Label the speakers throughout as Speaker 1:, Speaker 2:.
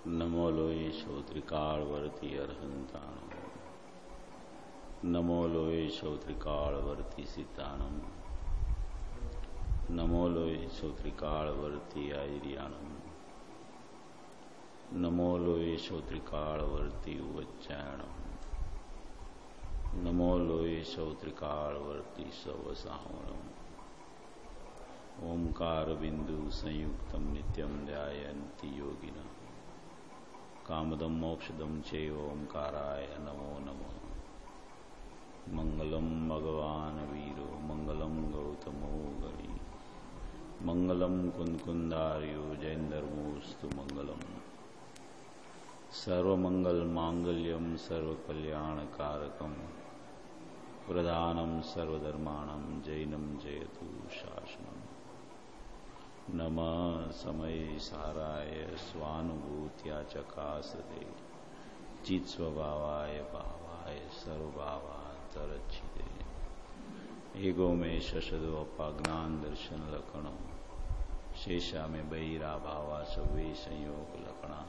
Speaker 1: नमो लोये श्रोत्रिकालवर्ती अर्हन्ताणम् नमो लोये श्रोत्रिकालवर्ती सिद्धाणम् नमो लोये श्रोत्रिकालवर्ती आयर्याणम् नमो लोये श्रोत्रिकालवर्ती उच्चारणम् नमो लोये श्रोत्रिकालवर्ती सवसावणम् ओंकार बिंदु संयुक्तम नित्यम ध्यायन्ति योगिनः कामदम मोक्षदम चे ओंकाराय नमो नमः। मंगलम भगवान वीरो मंगलम गौतमो गणी मंगलम कुंदकुंदार्यो जैन्दर्मोस्तु मंगलम। सर्वमंगल मांगल्यम सर्वकल्याणकारकम प्रधानम सर्वधर्माणं जैनम जयतु शासनम। नमः समय साराय स्वानुभूत्या चकासते चित्स्वभावाय भावाय सर्वभावांतरच्छिते एगो में शशदो अपाज्ञान दर्शन लक्षण शेषा में बहिरा भावा सवे संयोग लक्षणा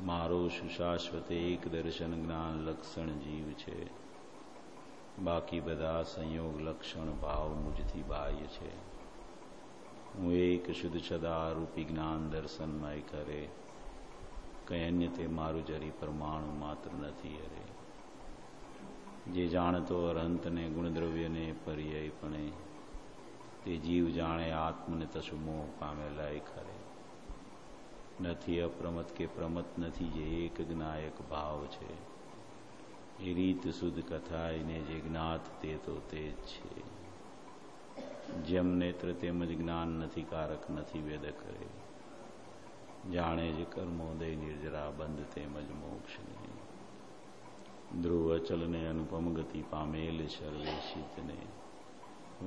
Speaker 1: मारो सुशाश्वत एक दर्शन ज्ञान लक्षण जीव छे बाकी बधा संयोग लक्षण भाव मुझथी बाह्य छे। હું એક શુદ્ધ સદારૂપી જ્ઞાન દર્શનમય કરે કઈ અન્ય તે મારું જરી પરમાણુ માત્ર નથી અરે જે જાણતો અરહંતને ગુણદ્રવ્યને પર્યાયપણે તે જીવ જાણે આત્મને તસુ મોહ પામેલાય ખરે નથી અપ્રમત કે પ્રમત નથી જે એક જ્ઞાયક ભાવ છે એ રીત શુદ્ધ કથા એને જે જ્ઞાત તે તો તે જ છે। જેમ નેત્ર તેમજ જ્ઞાન નથી કારક નથી વેદ કરે જાણે જ કર્મોદય નિર્જરા બંધ તેમજ મોક્ષ ને ધ્રુવ ચલને અનુપમ ગતિ પામેલ સર્વેશિતને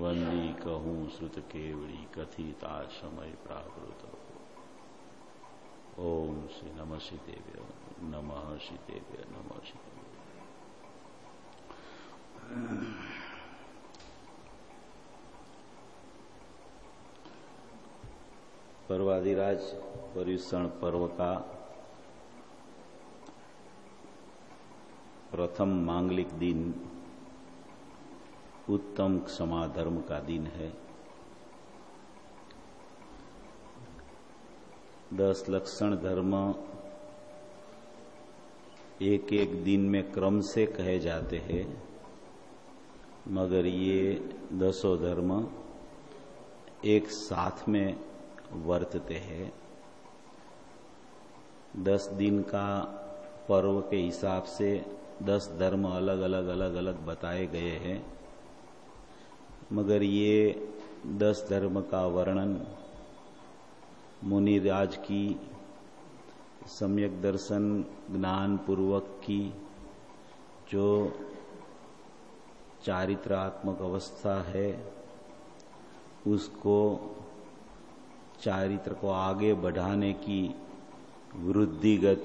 Speaker 1: વંદી કહું શ્રુત કેવળી કથિતા સમય પ્રાકૃત। ઓમ શ્રી નમઃ શ્રીદેવ્ય નમઃ શ્રીદેવ્ય નમઃ શ્રીદેવ્ય। पर्वाधिराज पर्युषण पर्व का प्रथम मांगलिक दिन उत्तम क्षमा धर्म का दिन है। 10 लक्षण धर्म एक एक दिन में क्रम से कहे जाते हैं मगर ये 10 धर्म एक साथ में वर्तते हैं। 10 दिन का पर्व के हिसाब से 10 धर्म अलग अलग बताए गए हैं मगर ये 10 धर्म का वर्णन मुनिराज की सम्यक दर्शन ज्ञान पूर्वक की जो चारित्रात्मक अवस्था है उसको चारित्र को आगे बढ़ाने की वृद्धिगत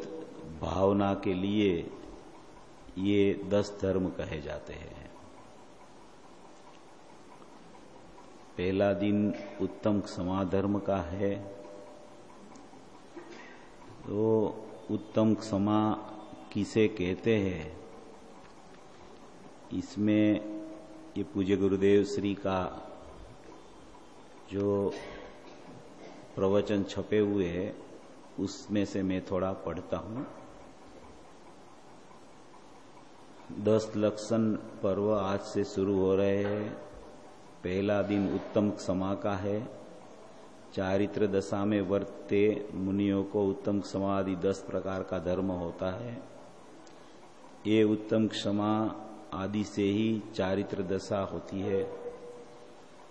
Speaker 1: भावना के लिए ये 10 धर्म कहे जाते हैं। पहला दिन उत्तम क्षमा धर्म का है। तो उत्तम क्षमा किसे कहते हैं इसमें ये पूज्य गुरुदेव श्री का जो प्रवचन छपे हुए हैं उसमें से मैं थोड़ा पढ़ता हूं। 10 लक्षण पर्व आज से शुरू हो रहे हैं। पहला दिन उत्तम क्षमा का है। चारित्र दशा में वर्तते मुनियों को उत्तम क्षमा आदि 10 प्रकार का धर्म होता है। ये उत्तम क्षमा आदि से ही चारित्र दशा होती है।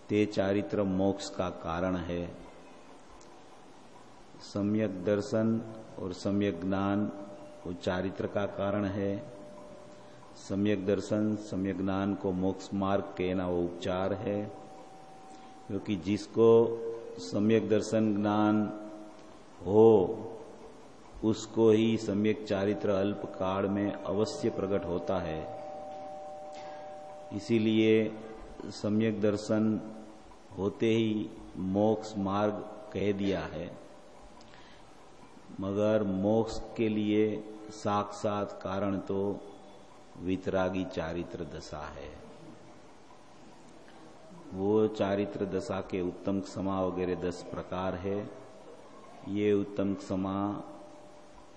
Speaker 1: ते चारित्र मोक्ष का कारण है। सम्यक दर्शन और सम्यक ज्ञान वो चारित्र का कारण है। सम्यक दर्शन सम्यक ज्ञान को मोक्ष मार्ग कहना वो उपचार है क्योंकि जिसको सम्यक दर्शन ज्ञान हो उसको ही सम्यक चारित्र अल्प काल में अवश्य प्रकट होता है। इसीलिए सम्यक दर्शन होते ही मोक्ष मार्ग कह दिया है। मगर मोक्ष के लिए साक्षात कारण तो वितरागी चारित्र दशा है। वो चारित्र दशा के उत्तम क्षमा वगैरह 10 प्रकार है। ये उत्तम क्षमा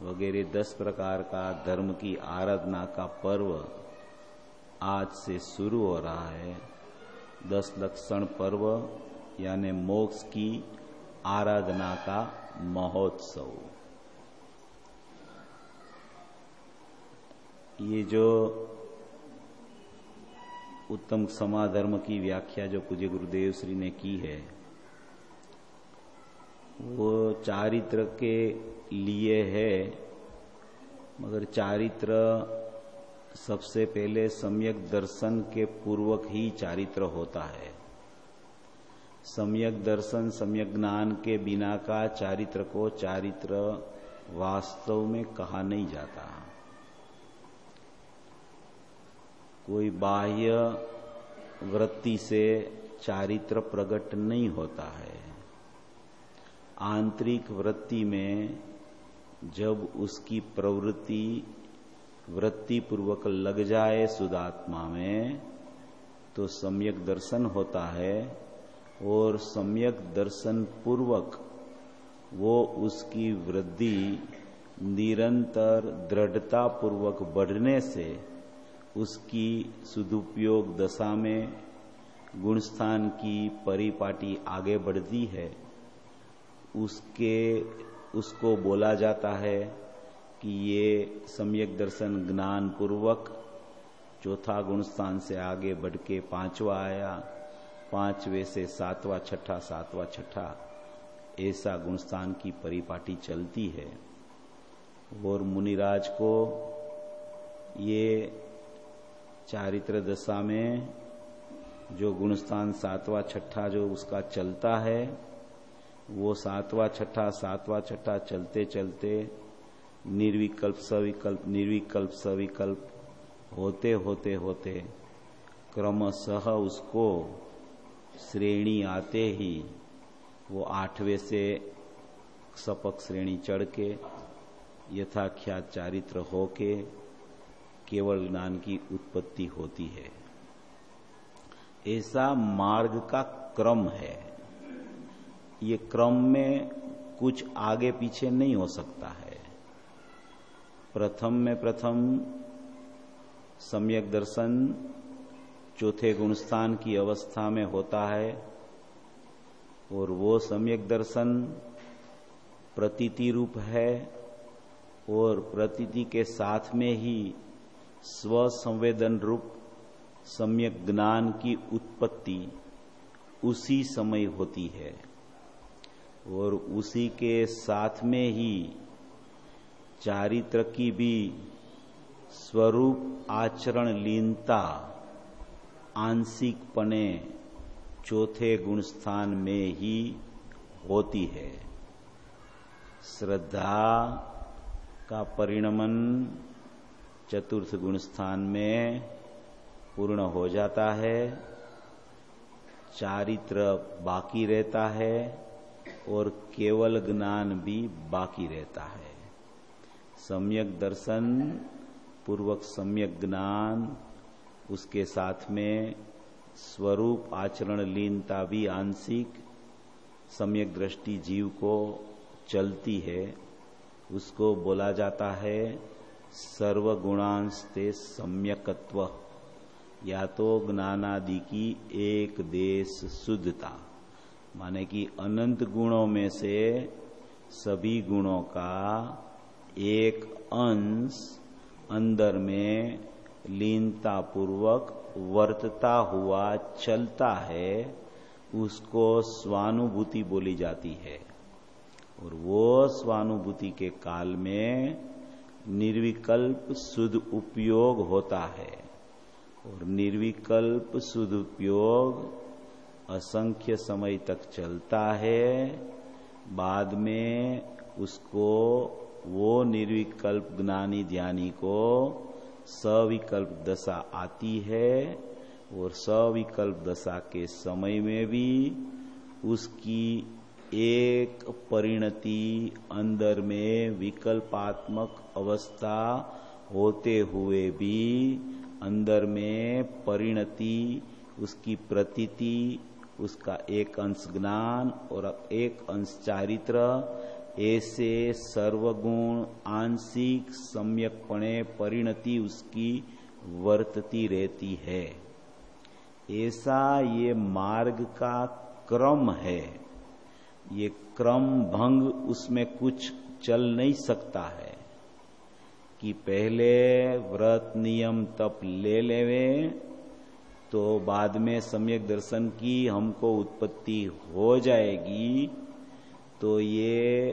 Speaker 1: वगैरह 10 प्रकार का धर्म की आराधना का पर्व आज से शुरू हो रहा है। 10 लक्षण पर्व यानी मोक्ष की आराधना का महोत्सव। ये जो उत्तम क्षमा धर्म की व्याख्या जो पूज्य गुरुदेव श्री ने की है, वो चारित्र के लिए है, मगर चारित्र सबसे पहले सम्यक दर्शन के पूर्वक ही चारित्र होता है। सम्यक दर्शन सम्यक ज्ञान के बिना का चारित्र को चारित्र वास्तव में कहा नहीं जाता। कोई बाह्य वृत्ति से चारित्र प्रकट नहीं होता है। आंतरिक वृत्ति में जब उसकी प्रवृत्ति वृत्ति पूर्वक लग जाए शुद्धात्मा में तो सम्यक दर्शन होता है, और सम्यक दर्शन पूर्वक वो उसकी वृद्धि निरंतर दृढ़ता पूर्वक बढ़ने से उसकी सदुपयोग दशा में गुणस्थान की परिपाटी आगे बढ़ती है। उसको बोला जाता है कि ये सम्यक दर्शन ज्ञान पूर्वक चौथा गुणस्थान से आगे बढ़ के 5वां आया, 5वें से 7वां छठा, 7वां छठा, ऐसा गुणस्थान की परिपाटी चलती है। और मुनिराज को ये चारित्र दशा में जो गुणस्थान 7वां छठा जो उसका चलता है, वो 7वां छठा 7वां छठा चलते चलते निर्विकल्प सविकल्प निर्विकल्प सविकल्प होते होते होते क्रमशः उसको श्रेणी आते ही वो 8वें से सपक श्रेणी चढ़ के यथाख्यात चारित्र होके केवल ज्ञान की उत्पत्ति होती है। ऐसा मार्ग का क्रम है। ये क्रम में कुछ आगे पीछे नहीं हो सकता है। प्रथम में प्रथम सम्यक दर्शन चौथे गुणस्थान की अवस्था में होता है, और वो सम्यक दर्शन प्रतीति रूप है, और प्रतीति के साथ में ही स्व संवेदन रूप सम्यक ज्ञान की उत्पत्ति उसी समय होती है, और उसी के साथ में ही चारित्र की भी स्वरूप आचरण लीनता आंशिकपने चौथे गुणस्थान में ही होती है। श्रद्धा का परिणमन चतुर्थ गुणस्थान में पूर्ण हो जाता है, चारित्र बाकी रहता है, और केवल ज्ञान भी बाकी रहता है। सम्यक दर्शन पूर्वक सम्यक ज्ञान, उसके साथ में स्वरूप आचरण लीनता भी आंशिक सम्यक दृष्टि जीव को चलती है। उसको बोला जाता है सर्वगुणांस्ते सम्यकत्व, या तो ज्ञानादि की एक देश शुद्धता, माने कि अनंत गुणों में से सभी गुणों का एक अंश अंदर में लीनता पूर्वक वर्तता हुआ चलता है, उसको स्वानुभूति बोली जाती है। और वो स्वानुभूति के काल में निर्विकल्प शुद्ध उपयोग होता है, और निर्विकल्प शुद्ध उपयोग असंख्य समय तक चलता है। बाद में उसको वो निर्विकल्प ज्ञानी ध्यानी को सविकल्प दशा आती है, और सविकल्प दशा के समय में भी उसकी एक परिणति अंदर में विकल्पात्मक अवस्था होते हुए भी अंदर में परिणति, उसकी प्रतीति, उसका एक अंश ज्ञान और एक अंश चारित्र, ऐसे सर्वगुण आंशिक सम्यकपणे परिणति उसकी वर्तती रहती है। ऐसा ये मार्ग का क्रम है। ये क्रम भंग उसमें कुछ चल नहीं सकता है कि पहले व्रत नियम तप ले लेवे तो बाद में सम्यक दर्शन की हमको उत्पत्ति हो जाएगी, तो ये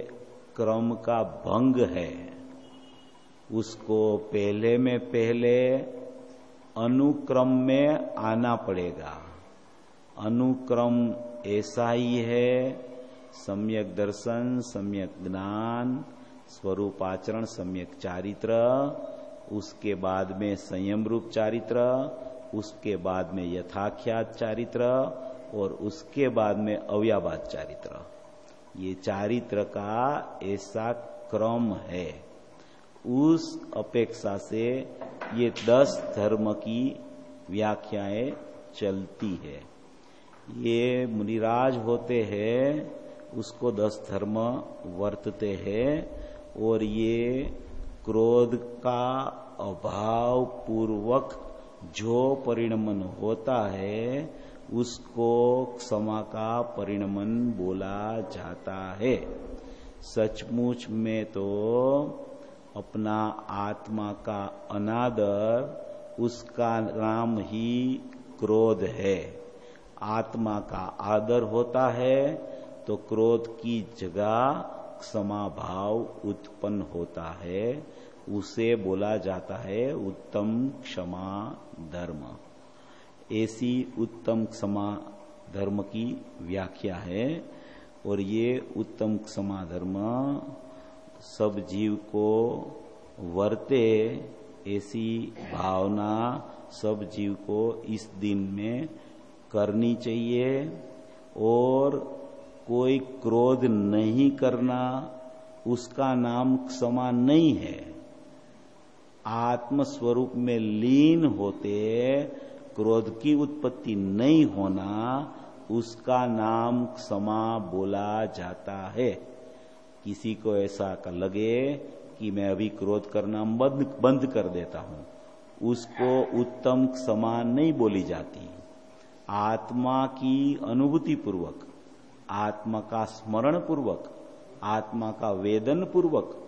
Speaker 1: क्रम का भंग है। उसको पहले में पहले अनुक्रम में आना पड़ेगा। अनुक्रम ऐसा ही है, सम्यक दर्शन, सम्यक ज्ञान, स्वरूपाचरण, सम्यक चारित्र, उसके बाद में संयम रूप चारित्र, उसके बाद में यथाख्यात चारित्र और उसके बाद में अव्याबाद चारित्र। ये चारित्र का ऐसा क्रम है। उस अपेक्षा से ये 10 धर्म की व्याख्याएं चलती है। ये मुनिराज होते हैं, उसको 10 धर्म वर्तते हैं और ये क्रोध का अभाव पूर्वक जो परिणमन होता है उसको क्षमा का परिणमन बोला जाता है। सचमुच में तो अपना आत्मा का अनादर, उसका नाम ही क्रोध है। आत्मा का आदर होता है तो क्रोध की जगह क्षमा भाव उत्पन्न होता है, उसे बोला जाता है उत्तम क्षमा धर्म। ऐसी उत्तम क्षमा धर्म की व्याख्या है। और ये उत्तम क्षमा धर्म सब जीव को वर्ते, ऐसी भावना सब जीव को इस दिन में करनी चाहिए। और कोई क्रोध नहीं करना, उसका नाम क्षमा नहीं है। आत्म स्वरूप में लीन होते क्रोध की उत्पत्ति नहीं होना, उसका नाम क्षमा बोला जाता है। किसी को ऐसा लगे कि मैं अभी क्रोध करना बंद कर देता हूं, उसको उत्तम क्षमा नहीं बोली जाती। आत्मा की अनुभूति पूर्वक, आत्मा का स्मरण पूर्वक, आत्मा का वेदन पूर्वक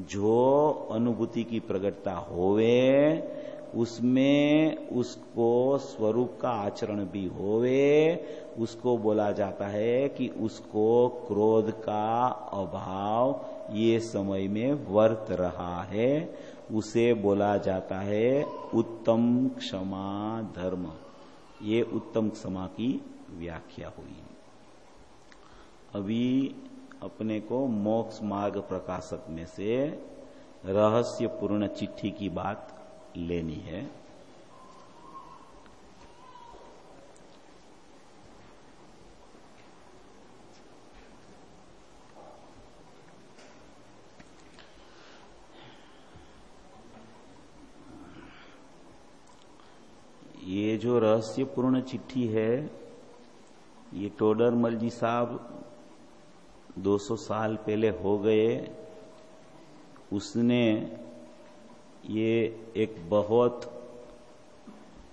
Speaker 1: जो अनुभूति की प्रकटता होवे, उसमें उसको स्वरूप का आचरण भी होवे, उसको बोला जाता है कि उसको क्रोध का अभाव ये समय में वर्त रहा है। उसे बोला जाता है उत्तम क्षमा धर्म। ये उत्तम क्षमा की व्याख्या हुई। अभी अपने को मोक्ष मार्ग प्रकाशक में से रहस्यपूर्ण चिट्ठी की बात लेनी है। ये जो रहस्यपूर्ण चिट्ठी है, ये टोडरमल जी साहब 200 साल पहले हो गए। उसने ये एक बहुत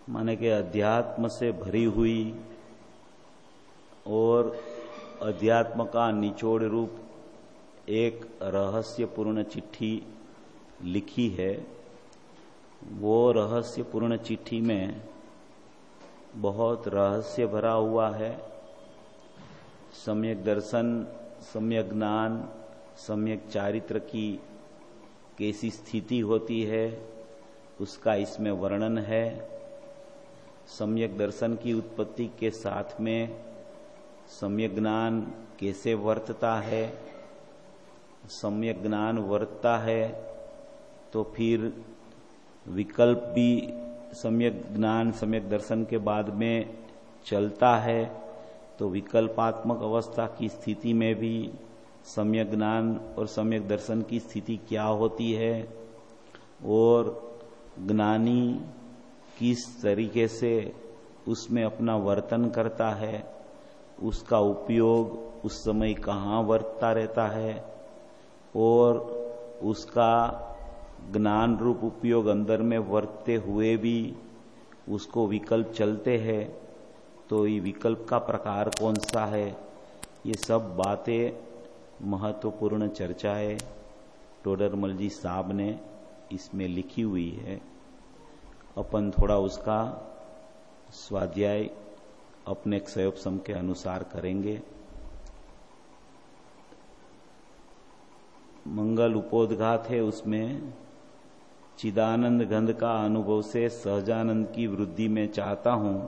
Speaker 1: माने के अध्यात्म से भरी हुई और अध्यात्म का निचोड़ रूप एक रहस्यपूर्ण चिट्ठी लिखी है। वो रहस्यपूर्ण चिट्ठी में बहुत रहस्य भरा हुआ है। सम्यक दर्शन, सम्यक ज्ञान, सम्यक चारित्र की कैसी स्थिति होती है उसका इसमें वर्णन है। सम्यक दर्शन की उत्पत्ति के साथ में सम्यक ज्ञान कैसे वर्तता है। सम्यक ज्ञान वर्तता है तो फिर विकल्प भी सम्यक ज्ञान, सम्यक दर्शन के बाद में चलता है, तो विकल्पात्मक अवस्था की स्थिति में भी सम्यक ज्ञान और सम्यक दर्शन की स्थिति क्या होती है और ज्ञानी किस तरीके से उसमें अपना वर्तन करता है, उसका उपयोग उस समय कहाँ वर्तता रहता है और उसका ज्ञान रूप उपयोग अंदर में वर्तते हुए भी उसको विकल्प चलते हैं, तो ये विकल्प का प्रकार कौन सा है, ये सब बातें महत्वपूर्ण चर्चाएं टोडरमल जी साहब ने इसमें लिखी हुई है। अपन थोड़ा उसका स्वाध्याय अपने क्षयोपसम के अनुसार करेंगे। मंगल उपोद्घात है, उसमें चिदानंद गंध का अनुभव से सहजानंद की वृद्धि में चाहता हूं,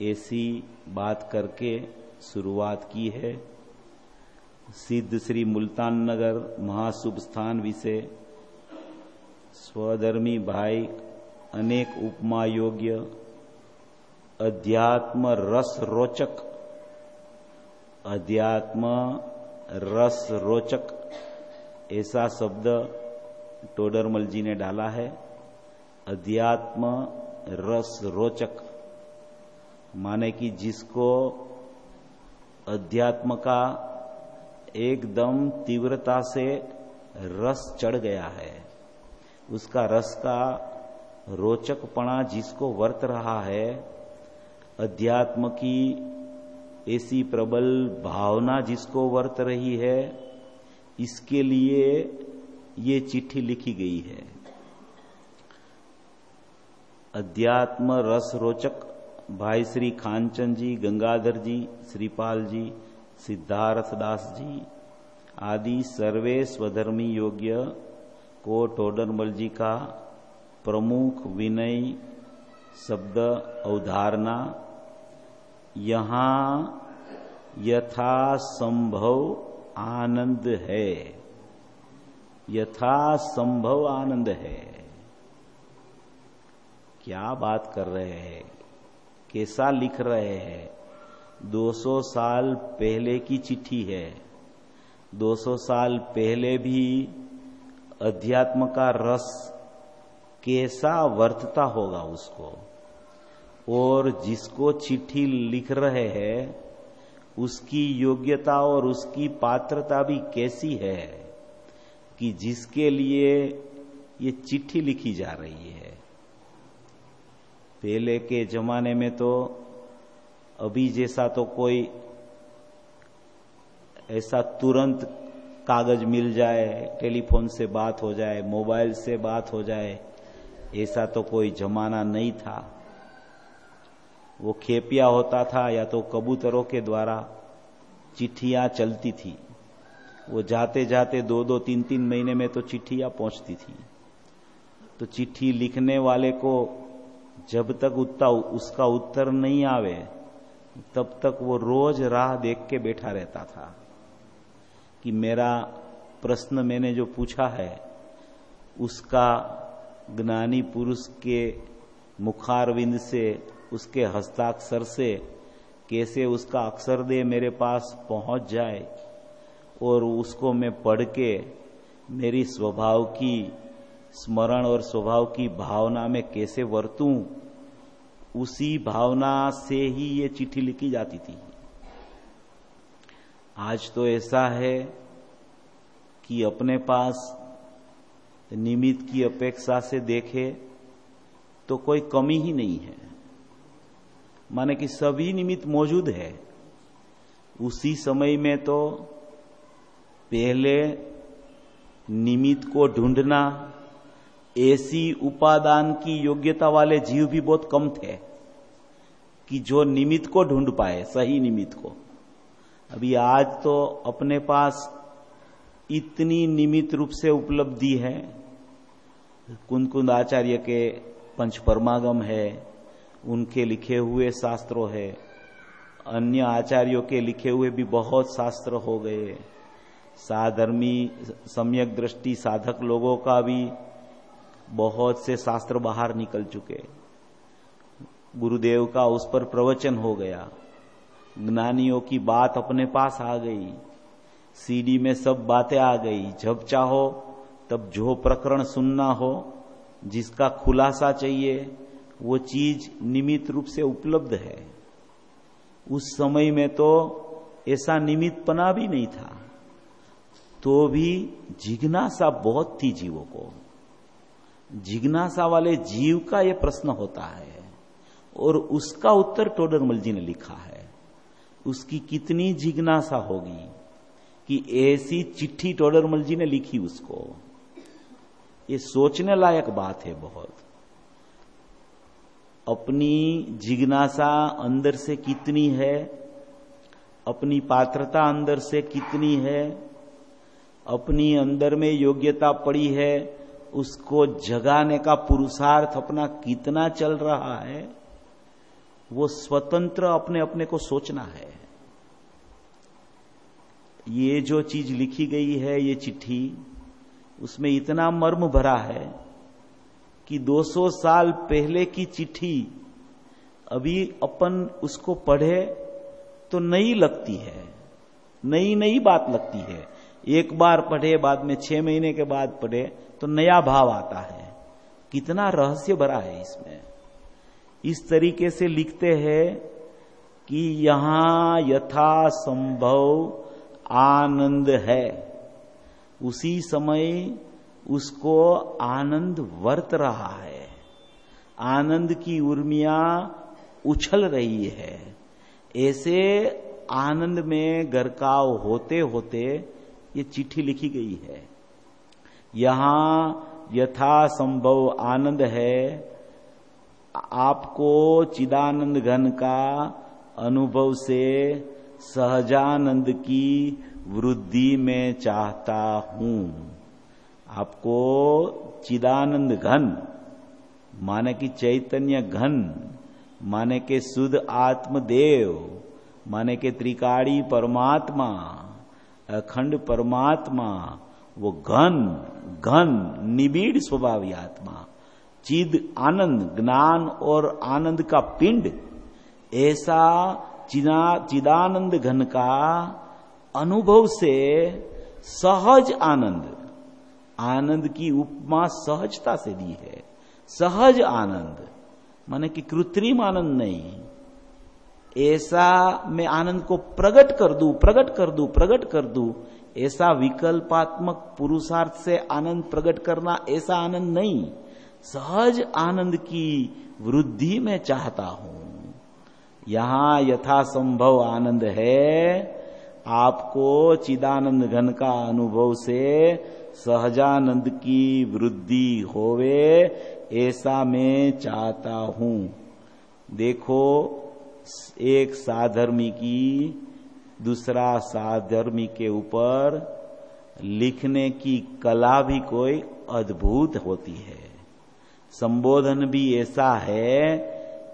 Speaker 1: ऐसी बात करके शुरुआत की है। सिद्ध श्री मुल्तान नगर महाशुभ स्थान विषय स्वधर्मी भाई अनेक उपमा योग्य अध्यात्म रस रोचक, अध्यात्म रस रोचक ऐसा शब्द टोडरमल जी ने डाला है। अध्यात्म रस रोचक माने कि जिसको अध्यात्म का एकदम तीव्रता से रस चढ़ गया है, उसका रस का रोचकपना जिसको वर्त रहा है, अध्यात्म की ऐसी प्रबल भावना जिसको वर्त रही है, इसके लिए ये चिट्ठी लिखी गई है। अध्यात्म रस रोचक भाई श्री खानचंद जी, गंगाधर जी, श्रीपाल जी, सिद्धार्थ दास जी आदि सर्वे स्वधर्मी योग्य को टोडरमल जी का प्रमुख विनय शब्द अवधारणा यहां यथा संभव आनंद है, यथा संभव आनंद है। क्या बात कर रहे हैं, कैसा लिख रहे हैं। 200 साल पहले की चिट्ठी है। 200 साल पहले भी अध्यात्म का रस कैसा वर्तता होगा उसको, और जिसको चिट्ठी लिख रहे हैं उसकी योग्यता और उसकी पात्रता भी कैसी है कि जिसके लिए ये चिट्ठी लिखी जा रही है। पहले के जमाने में तो अभी जैसा तो कोई ऐसा तुरंत कागज मिल जाए, टेलीफोन से बात हो जाए, मोबाइल से बात हो जाए, ऐसा तो कोई जमाना नहीं था। वो खेपिया होता था या तो कबूतरों के द्वारा चिट्ठियां चलती थी। वो जाते जाते 2-2, 3-3 महीने में तो चिट्ठियां पहुंचती थी। तो चिट्ठी लिखने वाले को जब तक उसका उत्तर नहीं आवे तब तक वो रोज राह देख के बैठा रहता था कि मेरा प्रश्न मैंने जो पूछा है उसका ज्ञानी पुरुष के मुखारविंद से, उसके हस्ताक्षर से कैसे उसका अक्षर दे मेरे पास पहुंच जाए और उसको मैं पढ़ के मेरी स्वभाव की स्मरण और स्वभाव की भावना में कैसे वर्तूं, उसी भावना से ही ये चिट्ठी लिखी जाती थी। आज तो ऐसा है कि अपने पास निमित्त की अपेक्षा से देखे तो कोई कमी ही नहीं है, माने कि सभी निमित्त मौजूद है। उसी समय में तो पहले निमित्त को ढूंढना, ऐसी उपादान की योग्यता वाले जीव भी बहुत कम थे कि जो निमित्त को ढूंढ पाए, सही निमित्त को। अभी आज तो अपने पास इतनी निमित्त रूप से उपलब्धि है। कुंद आचार्य के पंच परमागम है, उनके लिखे हुए शास्त्रों है, अन्य आचार्यों के लिखे हुए भी बहुत शास्त्र हो गए। साधर्मी सम्यक दृष्टि साधक लोगों का भी बहुत से शास्त्र बाहर निकल चुके। गुरुदेव का उस पर प्रवचन हो गया, ज्ञानियों की बात अपने पास आ गई, सीडी में सब बातें आ गई, जब चाहो तब जो प्रकरण सुनना हो, जिसका खुलासा चाहिए वो चीज निमित्त रूप से उपलब्ध है। उस समय में तो ऐसा निमित्तपना भी नहीं था, तो भी जिज्ञासा बहुत थी जीवों को। जिज्ञासा वाले जीव का यह प्रश्न होता है और उसका उत्तर टोडरमल जी ने लिखा है। उसकी कितनी जिज्ञासा होगी कि ऐसी चिट्ठी टोडरमल जी ने लिखी उसको। ये सोचने लायक बात है बहुत। अपनी जिज्ञासा अंदर से कितनी है, अपनी पात्रता अंदर से कितनी है, अपनी अंदर में योग्यता पड़ी है, उसको जगाने का पुरुषार्थ अपना कितना चल रहा है, वो स्वतंत्र अपने अपने को सोचना है। ये जो चीज लिखी गई है, ये चिट्ठी, उसमें इतना मर्म भरा है कि 200 साल पहले की चिट्ठी अभी अपन उसको पढ़े तो नई लगती है, नई नई बात लगती है। एक बार पढ़े, बाद में 6 महीने के बाद पढ़े तो नया भाव आता है। कितना रहस्य भरा है इसमें। इस तरीके से लिखते हैं कि यहां यथा संभव आनंद है, उसी समय उसको आनंद वर्त रहा है, आनंद की उर्मियां उछल रही है। ऐसे आनंद में गरकाव होते होते ये चिट्ठी लिखी गई है। यहां यथा संभव आनंद है, आपको चिदानंद घन का अनुभव से सहजानंद की वृद्धि में चाहता हूं। आपको चिदानंद घन माने कि चैतन्य घन, माने के शुद्ध आत्मदेव, माने के त्रिकाड़ी परमात्मा, अखंड परमात्मा, वो घन घन निबिड़ स्वभावी आत्मा, चिद आनंद, ज्ञान और आनंद का पिंड, ऐसा चिदानंद घन का अनुभव से सहज आनंद, आनंद की उपमा सहजता से दी है। सहज आनंद माने कि कृत्रिम आनंद नहीं, ऐसा मैं आनंद को प्रकट कर दूं, प्रकट कर दूं, प्रकट कर दूं, ऐसा विकल्पात्मक पुरुषार्थ से आनंद प्रकट करना, ऐसा आनंद नहीं। सहज आनंद की वृद्धि में चाहता हूं। यहां यथासंभव आनंद है, आपको चिदानंद घन का अनुभव से सहजानंद की वृद्धि होवे, ऐसा मैं चाहता हूं। देखो, एक साधर्मी की दूसरा साधर्मी के ऊपर लिखने की कला भी कोई अद्भुत होती है। संबोधन भी ऐसा है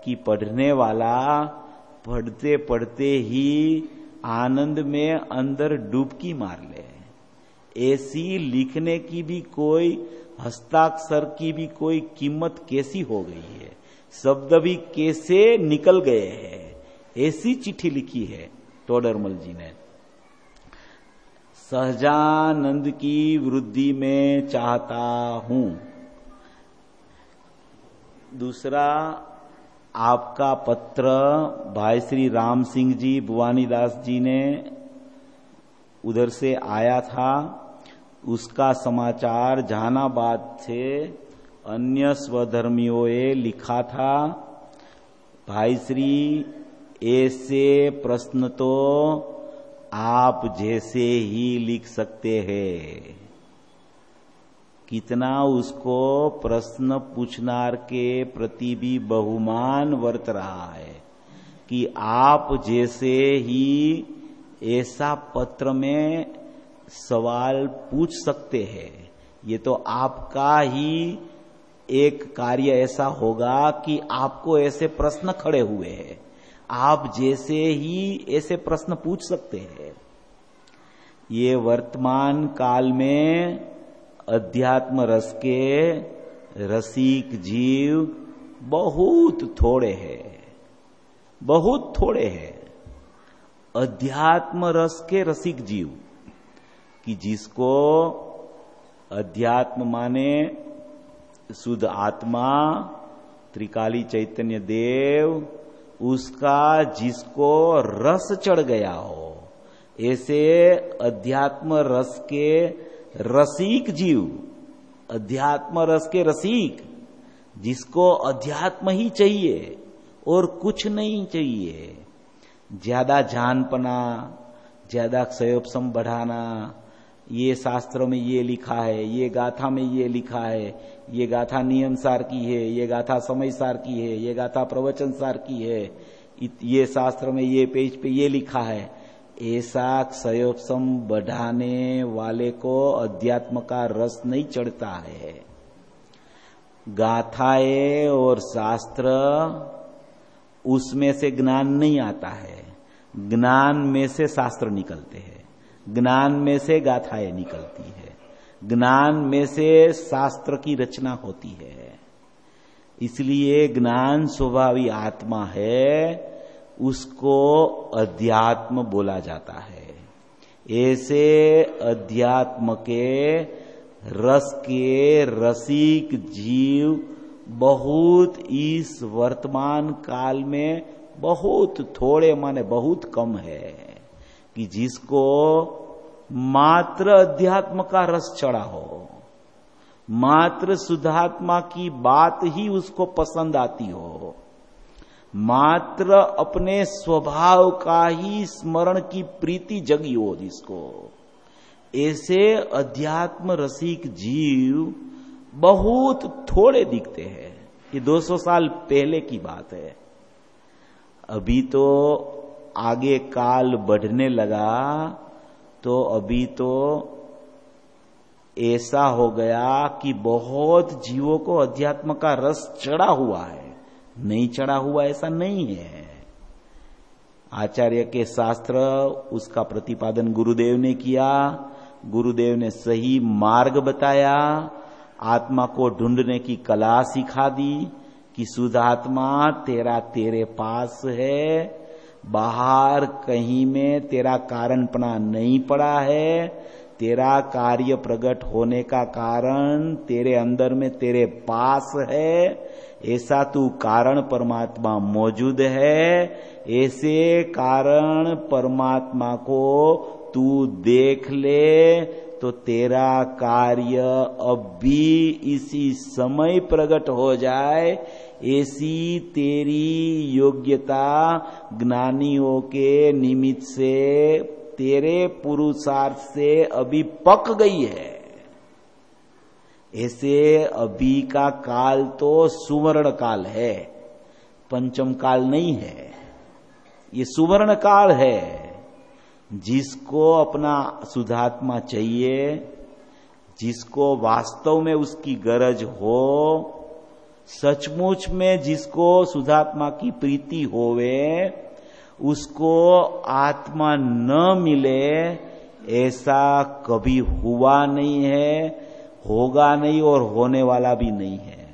Speaker 1: कि पढ़ने वाला पढ़ते पढ़ते ही आनंद में अंदर डुबकी मार ले। ऐसी लिखने की भी कोई, हस्ताक्षर की भी कोई कीमत कैसी हो गई है, शब्द भी कैसे निकल गए हैं। ऐसी चिट्ठी लिखी है टोडरमल जी ने। सहजानंद की वृद्धि में चाहता हूं। दूसरा, आपका पत्र भाई श्री राम सिंह जी भुवानीदास जी ने उधर से आया था, उसका समाचार जहानाबाद से अन्य स्वधर्मियों ने लिखा था। भाई श्री, ऐसे प्रश्न तो आप जैसे ही लिख सकते हैं। कितना उसको प्रश्न पूछनार के प्रति भी बहुमान वर्त रहा है कि आप जैसे ही ऐसा पत्र में सवाल पूछ सकते हैं। ये तो आपका ही एक कार्य ऐसा होगा कि आपको ऐसे प्रश्न खड़े हुए हैं, आप जैसे ही ऐसे प्रश्न पूछ सकते हैं। ये वर्तमान काल में अध्यात्म रस के रसिक जीव बहुत थोड़े हैं, बहुत थोड़े हैं। अध्यात्म रस के रसिक जीव, कि जिसको अध्यात्म माने शुद्ध आत्मा त्रिकाली चैतन्य देव, उसका जिसको रस चढ़ गया हो, ऐसे अध्यात्म रस के रसिक जीव, अध्यात्म रस के रसिक, जिसको अध्यात्म ही चाहिए और कुछ नहीं चाहिए। ज्यादा जानपना, ज्यादा क्षयोपशम बढ़ाना, ये शास्त्रों में ये लिखा है, ये गाथा में ये लिखा है, ये गाथा नियम सार की है, ये गाथा समय सार की है, ये गाथा प्रवचन सार की है, ये शास्त्र में ये पेज पे ये लिखा है, ऐसा क्षयोपशम बढ़ाने वाले को अध्यात्म का रस नहीं चढ़ता है। गाथाएं और शास्त्र, उसमें से ज्ञान नहीं आता है, ज्ञान में से शास्त्र निकलते हैं, ज्ञान में से गाथाएं निकलती है, ज्ञान में से शास्त्र की रचना होती है। इसलिए ज्ञान स्वभावी आत्मा है, उसको अध्यात्म बोला जाता है। ऐसे अध्यात्म के रस के रसिक जीव बहुत इस वर्तमान काल में बहुत थोड़े माने बहुत कम है, कि जिसको मात्र अध्यात्म का रस चढ़ा हो, मात्र शुद्धात्मा की बात ही उसको पसंद आती हो, मात्र अपने स्वभाव का ही स्मरण की प्रीति जगी हो जिसको, ऐसे अध्यात्म रसिक जीव बहुत थोड़े दिखते हैं। ये 200 साल पहले की बात है। अभी तो आगे काल बढ़ने लगा, तो अभी तो ऐसा हो गया कि बहुत जीवों को अध्यात्म का रस चढ़ा हुआ है। नहीं चढ़ा हुआ ऐसा नहीं है। आचार्य के शास्त्र, उसका प्रतिपादन गुरुदेव ने किया, गुरुदेव ने सही मार्ग बताया, आत्मा को ढूंढने की कला सिखा दी कि शुद्ध आत्मा तेरा तेरे पास है, बाहर कहीं में तेरा कारणपना नहीं पड़ा है, तेरा कार्य प्रकट होने का कारण तेरे अंदर में तेरे पास है, ऐसा तू कारण परमात्मा मौजूद है। ऐसे कारण परमात्मा को तू देख ले तो तेरा कार्य अब भी इसी समय प्रकट हो जाए, ऐसी तेरी योग्यता ज्ञानियों के निमित्त से, तेरे पुरुषार्थ से अभी पक गई है। ऐसे अभी का काल तो सुवर्ण काल है, पंचम काल नहीं है, ये सुवर्ण काल है। जिसको अपना शुद्धात्मा चाहिए, जिसको वास्तव में उसकी गरज हो, सचमुच में जिसको शुद्धात्मा की प्रीति होवे, उसको आत्मा न मिले ऐसा कभी हुआ नहीं है, होगा नहीं और होने वाला भी नहीं है।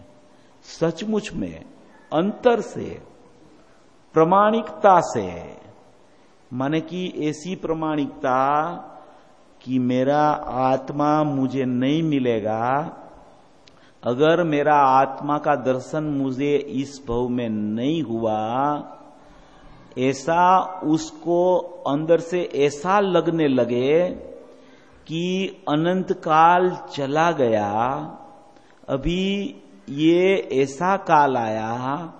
Speaker 1: सचमुच में अंतर से, प्रामाणिकता से, माने कि ऐसी प्रामाणिकता कि मेरा आत्मा मुझे नहीं मिलेगा, अगर मेरा आत्मा का दर्शन मुझे इस भव में नहीं हुआ, ऐसा उसको अंदर से ऐसा लगने लगे कि अनंत काल चला गया, अभी ये ऐसा काल आया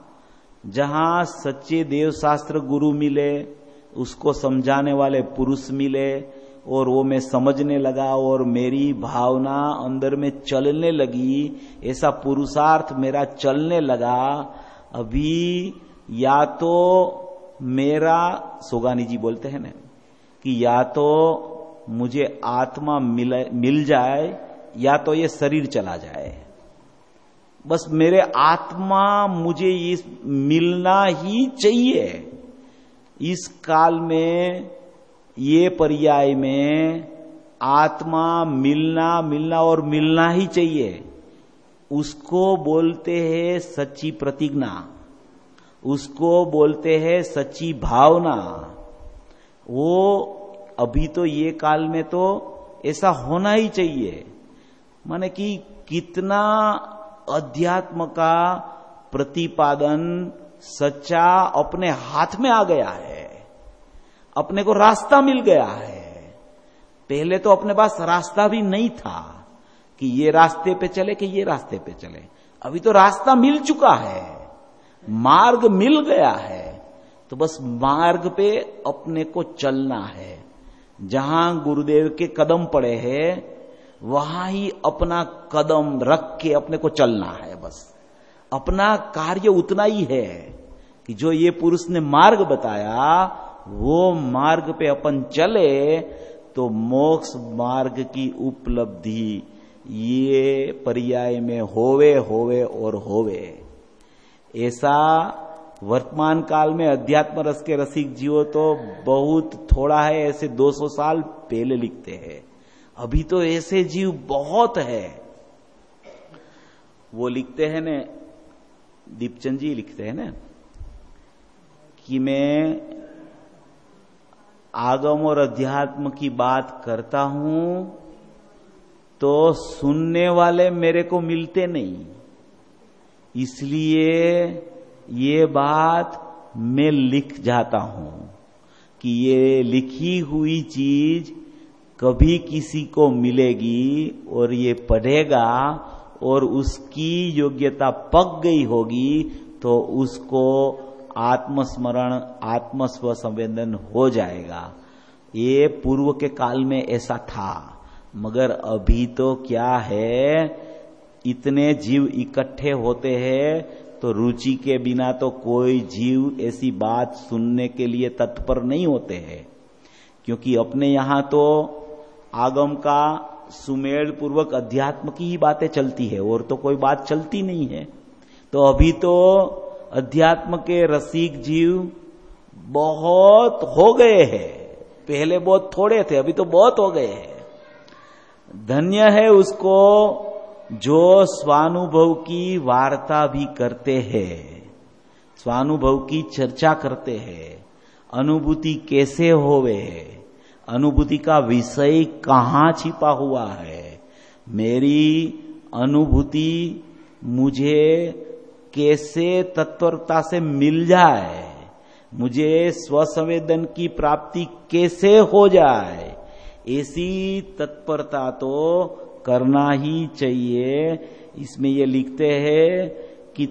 Speaker 1: जहां सच्चे देव शास्त्र गुरु मिले, उसको समझाने वाले पुरुष मिले, और वो मैं समझने लगा और मेरी भावना अंदर में चलने लगी, ऐसा पुरुषार्थ मेरा चलने लगा। अभी या तो मेरा, सोगानी जी बोलते हैं ना, कि या तो मुझे आत्मा मिल जाए या तो ये शरीर चला जाए, बस मेरे आत्मा मुझे इस मिलना ही चाहिए। इस काल में, ये पर्याय में आत्मा मिलना और मिलना ही चाहिए। उसको बोलते हैं सच्ची प्रतिज्ञा, उसको बोलते हैं सच्ची भावना, वो अभी तो ये काल में तो ऐसा होना ही चाहिए। माने कि कितना अध्यात्म का प्रतिपादन सच्चा अपने हाथ में आ गया है, अपने को रास्ता मिल गया है। पहले तो अपने पास रास्ता भी नहीं था कि ये रास्ते पे चले कि ये रास्ते पे चले। अभी तो रास्ता मिल चुका है, मार्ग मिल गया है, तो बस मार्ग पे अपने को चलना है। जहां गुरुदेव के कदम पड़े हैं वहां ही अपना कदम रख के अपने को चलना है। बस अपना कार्य उतना ही है कि जो ये पुरुष ने मार्ग बताया वो मार्ग पे अपन चले तो मोक्ष मार्ग की उपलब्धि ये पर्याय में होवे होवे और होवे। ऐसा वर्तमान काल में अध्यात्म रस के रसिक जीवो तो बहुत थोड़ा है, ऐसे 200 साल पहले लिखते हैं। अभी तो ऐसे जीव बहुत है। वो लिखते हैं ने, दीपचंद जी लिखते हैं ना कि मैं आगम और अध्यात्म की बात करता हूं तो सुनने वाले मेरे को मिलते नहीं, इसलिए ये बात मैं लिख जाता हूं कि ये लिखी हुई चीज कभी किसी को मिलेगी और ये पढ़ेगा और उसकी योग्यता पक गई होगी तो उसको आत्मस्मरण आत्मस्व संवेदन हो जाएगा। ये पूर्व के काल में ऐसा था, मगर अभी तो क्या है, इतने जीव इकट्ठे होते हैं तो रुचि के बिना तो कोई जीव ऐसी बात सुनने के लिए तत्पर नहीं होते हैं। क्योंकि अपने यहां तो आगम का सुमेल पूर्वक अध्यात्म की ही बातें चलती है और तो कोई बात चलती नहीं है। तो अभी तो अध्यात्म के रसिक जीव बहुत हो गए हैं, पहले बहुत थोड़े थे, अभी तो बहुत हो गए हैं। धन्य है उसको जो स्वानुभव की वार्ता भी करते हैं, स्वानुभव की चर्चा करते हैं, अनुभूति कैसे होवे, अनुभूति का विषय कहां छिपा हुआ है, मेरी अनुभूति मुझे कैसे तत्परता से मिल जाए, मुझे स्वसंवेदन की प्राप्ति कैसे हो जाए, ऐसी तत्परता तो करना ही चाहिए। इसमें ये लिखते हैं कि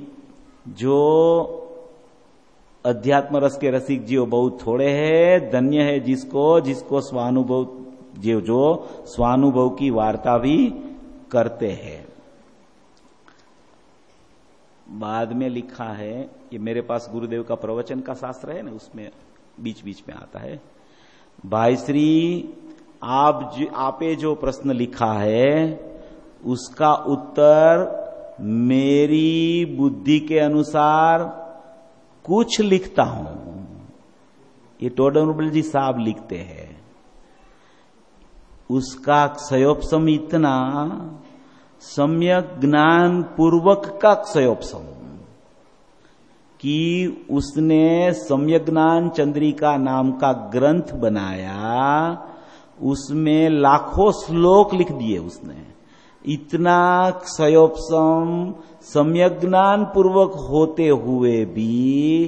Speaker 1: जो अध्यात्म रस के रसिक जीव बहुत थोड़े हैं, धन्य है जिसको स्वानुभव जीव जो स्वानुभव की वार्ता भी करते हैं। बाद में लिखा है, ये मेरे पास गुरुदेव का प्रवचन का शास्त्र है ना, उसमें बीच बीच में आता है, भाई श्री आपे जो प्रश्न लिखा है उसका उत्तर मेरी बुद्धि के अनुसार कुछ लिखता हूं। ये टोडरमल जी साहब लिखते हैं। उसका क्षयोपसम इतना सम्यक ज्ञान पूर्वक का क्षयोपसम कि उसने सम्यक ज्ञान चंद्रिका नाम का ग्रंथ बनाया, उसमें लाखों श्लोक लिख दिए उसने। इतना क्षयोपसम सम्यक ज्ञान पूर्वक होते हुए भी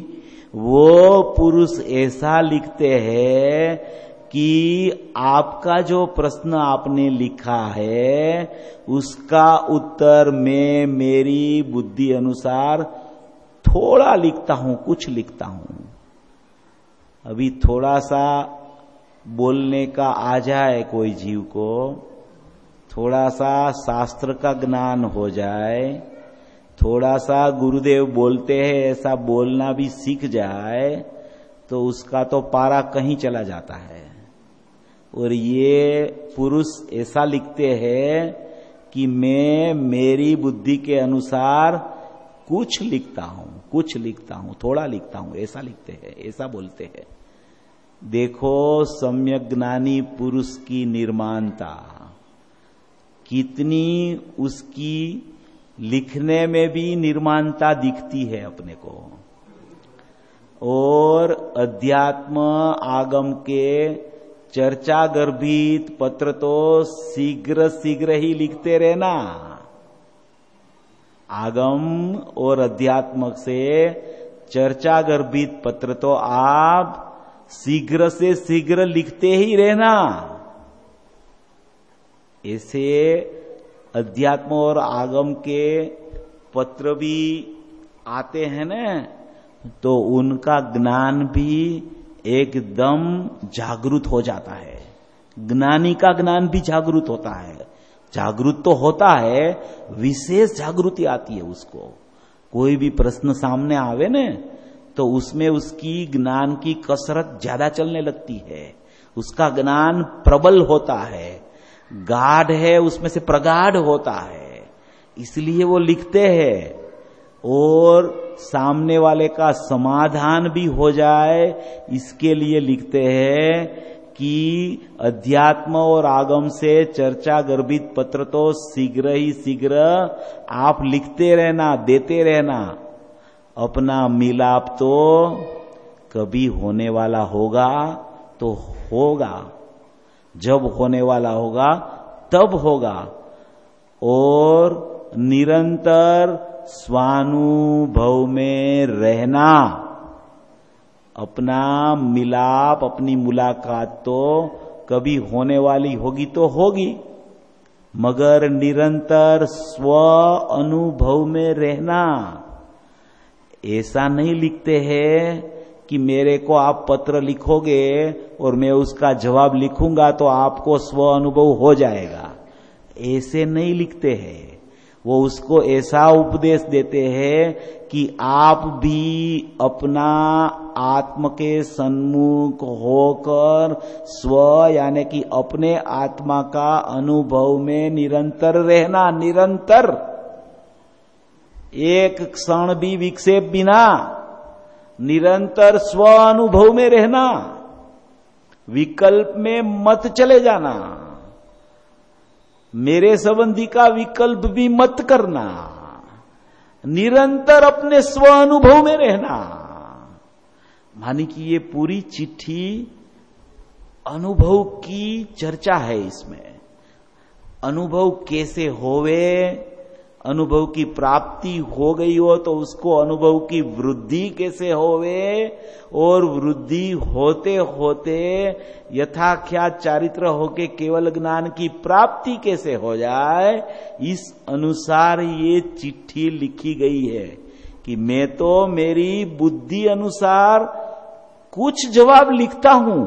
Speaker 1: वो पुरुष ऐसा लिखते हैं कि आपका जो प्रश्न आपने लिखा है उसका उत्तर मैं मेरी बुद्धि अनुसार थोड़ा लिखता हूं, कुछ लिखता हूं। अभी थोड़ा सा बोलने का आ जाए कोई जीव को, थोड़ा सा शास्त्र का ज्ञान हो जाए, थोड़ा सा गुरुदेव बोलते हैं ऐसा बोलना भी सीख जाए तो उसका तो पारा कहीं चला जाता है। और ये पुरुष ऐसा लिखते हैं कि मैं मेरी बुद्धि के अनुसार कुछ लिखता हूं, थोड़ा लिखता हूं, ऐसा लिखते हैं, ऐसा बोलते हैं। देखो सम्यक ज्ञानी पुरुष की निर्माणता कितनी, उसकी लिखने में भी निर्माणता दिखती है अपने को। और अध्यात्म आगम के चर्चा गर्भित पत्र तो शीघ्र शीघ्र ही लिखते रहना। आगम और अध्यात्म से चर्चा गर्भित पत्र तो आप शीघ्र से शीघ्र लिखते ही रहना। ऐसे अध्यात्म और आगम के पत्र भी आते हैं ना, तो उनका ज्ञान भी एकदम जागृत हो जाता है। ज्ञानी का ज्ञान भी जागृत होता है। जागृत तो होता है, विशेष जागृति आती है उसको। कोई भी प्रश्न सामने आवे न, तो उसमें उसकी ज्ञान की कसरत ज्यादा चलने लगती है। उसका ज्ञान प्रबल होता है, गाढ़ है, उसमें से प्रगाढ़ होता है। इसलिए वो लिखते हैं, और सामने वाले का समाधान भी हो जाए इसके लिए लिखते हैं कि अध्यात्म और आगम से चर्चा गर्भित पत्र तो शीघ्र ही शीघ्र आप लिखते रहना, देते रहना। अपना मिलाप तो कभी होने वाला होगा तो होगा, जब होने वाला होगा तब होगा। और निरंतर स्वानुभव में रहना। अपना मिलाप, अपनी मुलाकात तो कभी होने वाली होगी तो होगी, मगर निरंतर स्व अनुभव में रहना। ऐसा नहीं लिखते हैं कि मेरे को आप पत्र लिखोगे और मैं उसका जवाब लिखूंगा तो आपको स्व अनुभव हो जाएगा। ऐसे नहीं लिखते हैं। वो उसको ऐसा उपदेश देते हैं कि आप भी अपना आत्म के सन्मुख होकर स्व यानी कि अपने आत्मा का अनुभव में निरंतर रहना। निरंतर, एक क्षण भी विक्षेप बिना निरंतर स्व अनुभव में रहना। विकल्प में मत चले जाना। मेरे संबंधी का विकल्प भी मत करना। निरंतर अपने स्व अनुभव में रहना। मानी कि ये पूरी चिट्ठी अनुभव की चर्चा है। इसमें अनुभव कैसे होवे, अनुभव की प्राप्ति हो गई हो तो उसको अनुभव की वृद्धि कैसे होवे, और वृद्धि होते होते यथाख्यात चारित्र होके केवल ज्ञान की प्राप्ति कैसे हो जाए, इस अनुसार ये चिट्ठी लिखी गई है। कि मैं तो मेरी बुद्धि अनुसार कुछ जवाब लिखता हूं,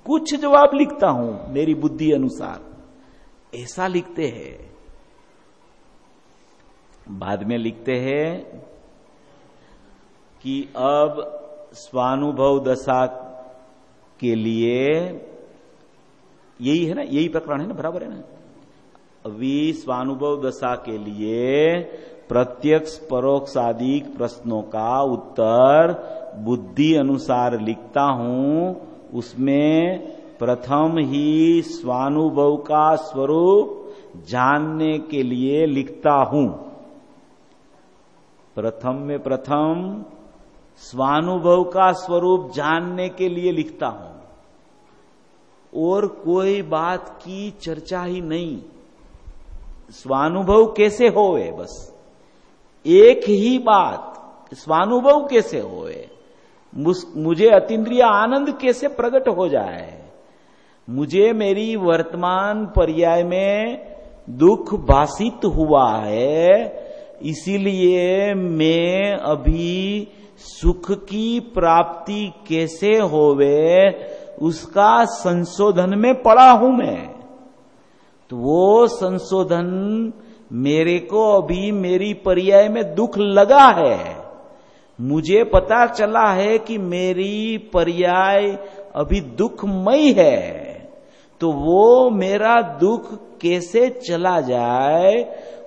Speaker 1: कुछ जवाब लिखता हूं मेरी बुद्धि अनुसार, ऐसा लिखते हैं। बाद में लिखते हैं कि अब स्वानुभव दशा के लिए, यही है ना, यही प्रकरण है ना, बराबर है ना। अभी स्वानुभव दशा के लिए प्रत्यक्ष परोक्ष आदि प्रश्नों का उत्तर बुद्धि अनुसार लिखता हूं। उसमें प्रथम ही स्वानुभव का स्वरूप जानने के लिए लिखता हूं। प्रथम में प्रथम स्वानुभव का स्वरूप जानने के लिए लिखता हूं, और कोई बात की चर्चा ही नहीं। स्वानुभव कैसे होवे, बस एक ही बात, स्वानुभव कैसे होवे, मुझे अतीन्द्रिय आनंद कैसे प्रकट हो जाए, मुझे मेरी वर्तमान पर्याय में दुख भासित हुआ है, इसीलिए मैं अभी सुख की प्राप्ति कैसे होवे उसका संशोधन में पड़ा हूं मैं। तो वो संशोधन मेरे को अभी मेरी पर्याय में दुख लगा है। मुझे पता चला है कि मेरी पर्याय अभी दुखमयी है, तो वो मेरा दुख कैसे चला जाए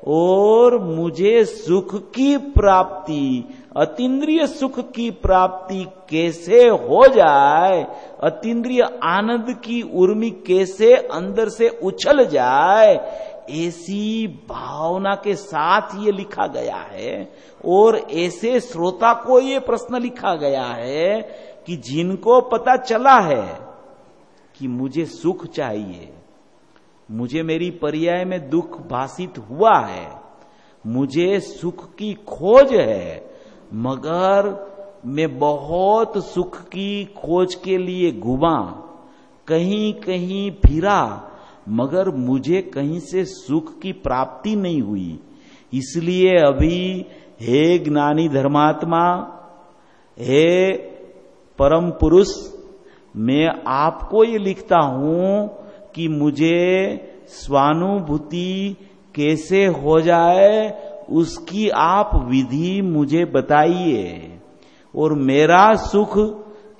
Speaker 1: और मुझे सुख की प्राप्ति, अतीन्द्रिय सुख की प्राप्ति कैसे हो जाए, अतीन्द्रिय आनंद की उर्मी कैसे अंदर से उछल जाए, ऐसी भावना के साथ ये लिखा गया है और ऐसे श्रोता को ये प्रश्न लिखा गया है कि जिनको पता चला है कि मुझे सुख चाहिए, मुझे मेरी पर्याय में दुख भासित हुआ है, मुझे सुख की खोज है, मगर मैं बहुत सुख की खोज के लिए घूमा, कहीं कहीं फिरा, मगर मुझे कहीं से सुख की प्राप्ति नहीं हुई। इसलिए अभी हे ज्ञानी धर्मात्मा, हे परम पुरुष, मैं आपको ये लिखता हूं कि मुझे स्वानुभूति कैसे हो जाए उसकी आप विधि मुझे बताइए, और मेरा सुख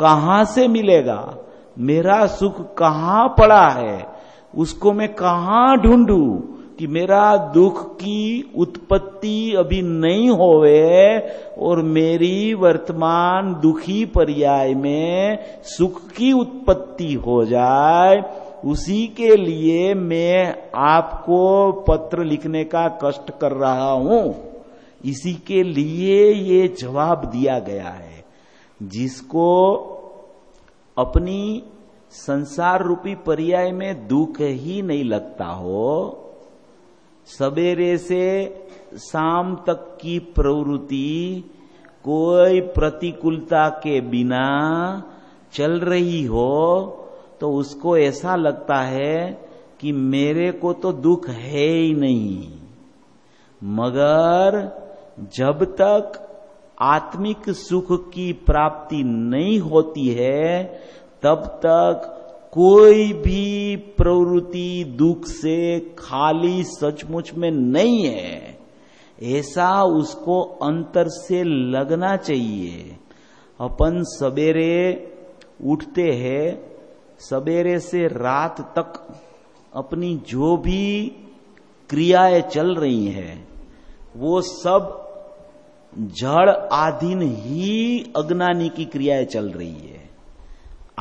Speaker 1: कहां से मिलेगा, मेरा सुख कहां पड़ा है, उसको मैं कहां ढूंढूं कि मेरा दुख की उत्पत्ति अभी नहीं होवे और मेरी वर्तमान दुखी पर्याय में सुख की उत्पत्ति हो जाए। उसी के लिए मैं आपको पत्र लिखने का कष्ट कर रहा हूं। इसी के लिए ये जवाब दिया गया है। जिसको अपनी संसार रूपी पर्याय में दुख ही नहीं लगता हो, सवेरे से शाम तक की प्रवृत्ति कोई प्रतिकूलता के बिना चल रही हो, तो उसको ऐसा लगता है कि मेरे को तो दुख है ही नहीं। मगर जब तक आत्मिक सुख की प्राप्ति नहीं होती है, तब तक कोई भी प्रवृत्ति दुख से खाली सचमुच में नहीं है, ऐसा उसको अंतर से लगना चाहिए। अपन सवेरे उठते हैं, सवेरे से रात तक अपनी जो भी क्रियाएं चल रही हैं, वो सब जड़ आधीन ही अज्ञानी की क्रियाएं चल रही है।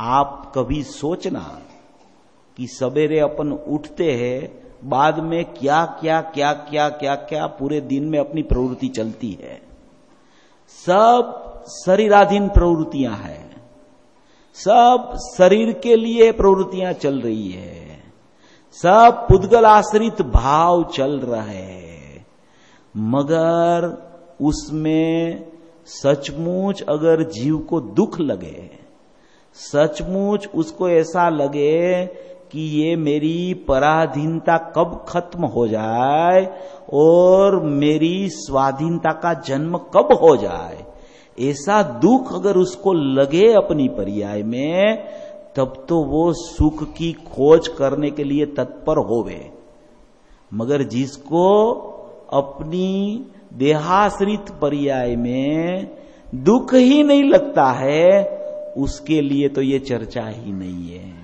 Speaker 1: आप कभी सोचना कि सवेरे अपन उठते हैं, बाद में क्या क्या क्या क्या क्या क्या पूरे दिन में अपनी प्रवृत्ति चलती है। सब शरीराधीन प्रवृत्तियां हैं, सब शरीर के लिए प्रवृत्तियां चल रही है, सब पुद्गल आश्रित भाव चल रहे हैं। मगर उसमें सचमुच अगर जीव को दुख लगे, सचमुच उसको ऐसा लगे कि ये मेरी पराधीनता कब खत्म हो जाए और मेरी स्वाधीनता का जन्म कब हो जाए, ऐसा दुख अगर उसको लगे अपनी पर्याय में, तब तो वो सुख की खोज करने के लिए तत्पर होवे। मगर जिसको अपनी देहाश्रित पर्याय में दुख ही नहीं लगता है, उसके लिए तो ये चर्चा ही नहीं है।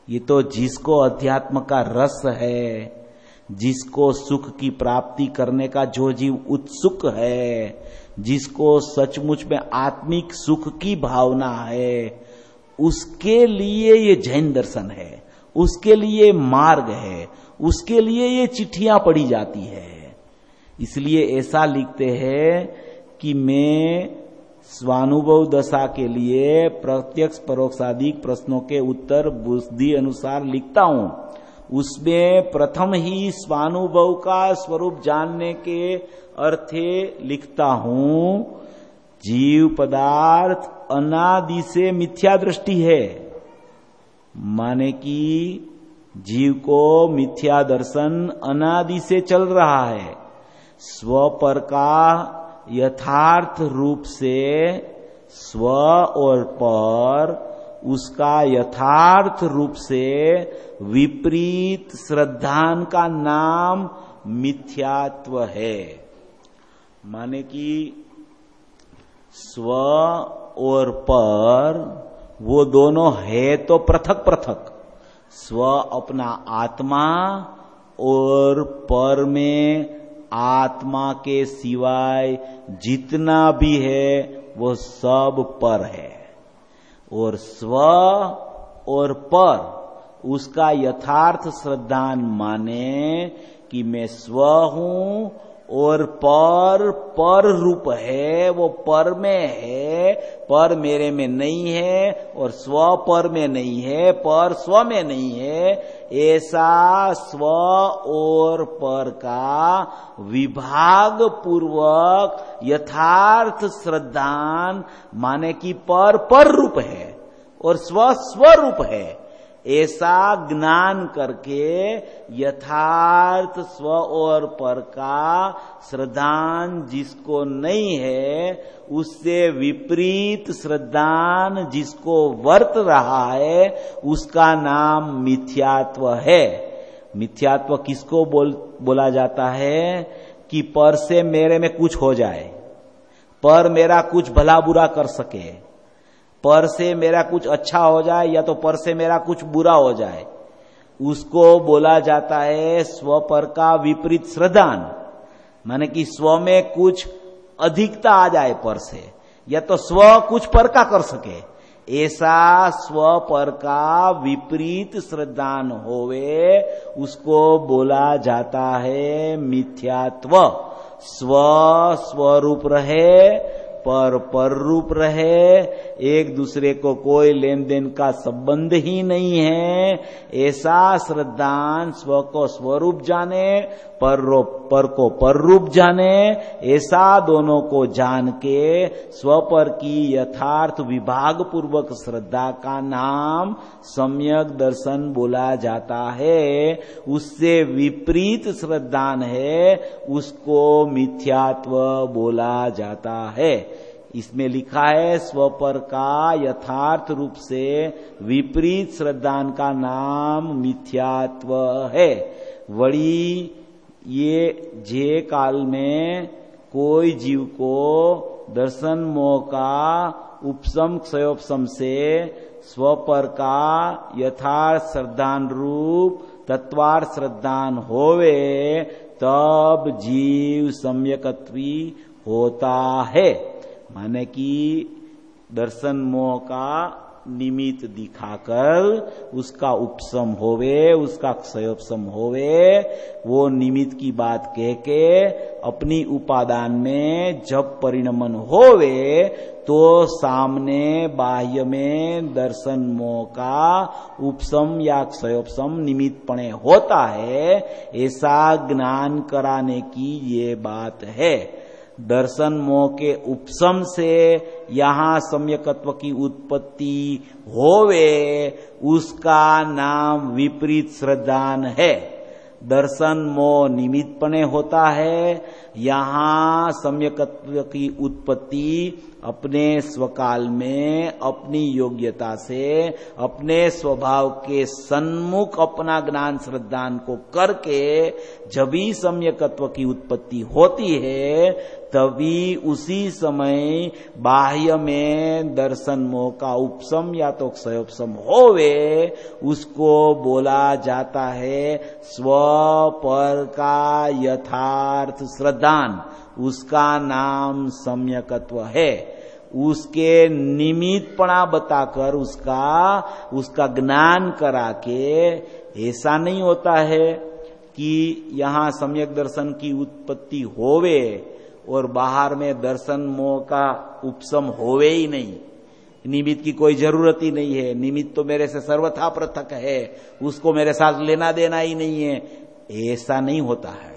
Speaker 1: ये तो जिसको अध्यात्म का रस है, जिसको सुख की प्राप्ति करने का जो जीव उत्सुक है, जिसको सचमुच में आत्मिक सुख की भावना है, उसके लिए ये जैन दर्शन है, उसके लिए मार्ग है, उसके लिए ये चिट्ठियां पढ़ी जाती है। इसलिए ऐसा लिखते हैं कि मैं स्वानुभव दशा के लिए प्रत्यक्ष परोक्षादिक प्रश्नों के उत्तर बुद्धि अनुसार लिखता हूं। उसमें प्रथम ही स्वानुभव का स्वरूप जानने के अर्थे लिखता हूं। जीव पदार्थ अनादि से मिथ्या दृष्टि है, माने कि जीव को मिथ्या दर्शन अनादि से चल रहा है। स्व पर का यथार्थ रूप से स्व और पर, उसका यथार्थ रूप से विपरीत श्रद्धान का नाम मिथ्यात्व है। माने कि स्व और पर वो दोनों है तो पृथक पृथक, स्व अपना आत्मा और पर में आत्मा के सिवाय जितना भी है वो सब पर है। और स्व और पर उसका यथार्थ श्रद्धान माने कि मैं स्व हूं और पर रूप है, वो पर में है, पर मेरे में नहीं है, और स्व पर में नहीं है, पर स्व में नहीं है। ऐसा स्व और पर का विभाग पूर्वक यथार्थ श्रद्धान माने कि पर रूप है और स्व स्वरूप है, ऐसा ज्ञान करके यथार्थ स्व और पर का श्रद्धान जिसको नहीं है, उससे विपरीत श्रद्धान जिसको वर्त रहा है, उसका नाम मिथ्यात्व है। मिथ्यात्व किसको बोला जाता है कि पर से मेरे में कुछ हो जाए, पर मेरा कुछ भला बुरा कर सके, पर से मेरा कुछ अच्छा हो जाए या तो पर से मेरा कुछ बुरा हो जाए, उसको बोला जाता है स्व पर का विपरीत श्रद्धान। माने कि स्व में कुछ अधिकता आ जाए पर से, या तो स्व कुछ पर का कर सके, ऐसा स्व पर का विपरीत श्रद्धान होवे, उसको बोला जाता है मिथ्यात्व। स्व स्वरूप रहे, पर रूप रहे, एक दूसरे को कोई लेन देन का संबंध ही नहीं है, ऐसा श्रद्धान स्व को स्वरूप जाने, पर को पर रूप जाने, ऐसा दोनों को जान के स्व पर की यथार्थ विभाग पूर्वक श्रद्धा का नाम सम्यक दर्शन बोला जाता है। उससे विपरीत श्रद्धान है, उसको मिथ्यात्व बोला जाता है। इसमें लिखा है स्व पर का यथार्थ रूप से विपरीत श्रद्धान का नाम मिथ्यात्व है। वड़ी ये जे काल में कोई जीव को दर्शन मोह का उपशम क्षयोपशम से स्व पर का यथार्थ श्रद्धान रूप तत्वार्थ श्रद्धान होवे, तब जीव सम्यकत्वी होता है। माने कि दर्शन मोह का निमित्त दिखाकर उसका उपशम होवे, उसका क्षयोपशम होवे, वो निमित्त की बात कह के अपनी उपादान में जब परिणमन होवे, तो सामने बाह्य में दर्शन मोह का उपशम या क्षयोपशम निमित्तपणे होता है, ऐसा ज्ञान कराने की ये बात है। दर्शन मोह के उपशम से यहाँ सम्यकत्व की उत्पत्ति होवे, उसका नाम विपरीत श्रद्धान है। दर्शन मोह निमित्तपणे होता है, यहाँ सम्यकत्व की उत्पत्ति अपने स्वकाल में अपनी योग्यता से अपने स्वभाव के सन्मुख अपना ज्ञान श्रद्धान को करके जब भी सम्यकत्व की उत्पत्ति होती है, तभी उसी समय बाह्य में दर्शन मोह का उपशम या तो क्षयोपशम होवे, उसको बोला जाता है स्व पर का यथार्थ श्रद्धान। उसका नाम सम्यकत्व है। उसके निमित्तपणा बताकर उसका ज्ञान करा के, ऐसा नहीं होता है कि यहाँ सम्यक दर्शन की उत्पत्ति होवे और बाहर में दर्शन मोह का उपशम होवे ही नहीं, निमित्त की कोई जरूरत ही नहीं है, निमित्त तो मेरे से सर्वथा पृथक है, उसको मेरे साथ लेना देना ही नहीं है, ऐसा नहीं होता है।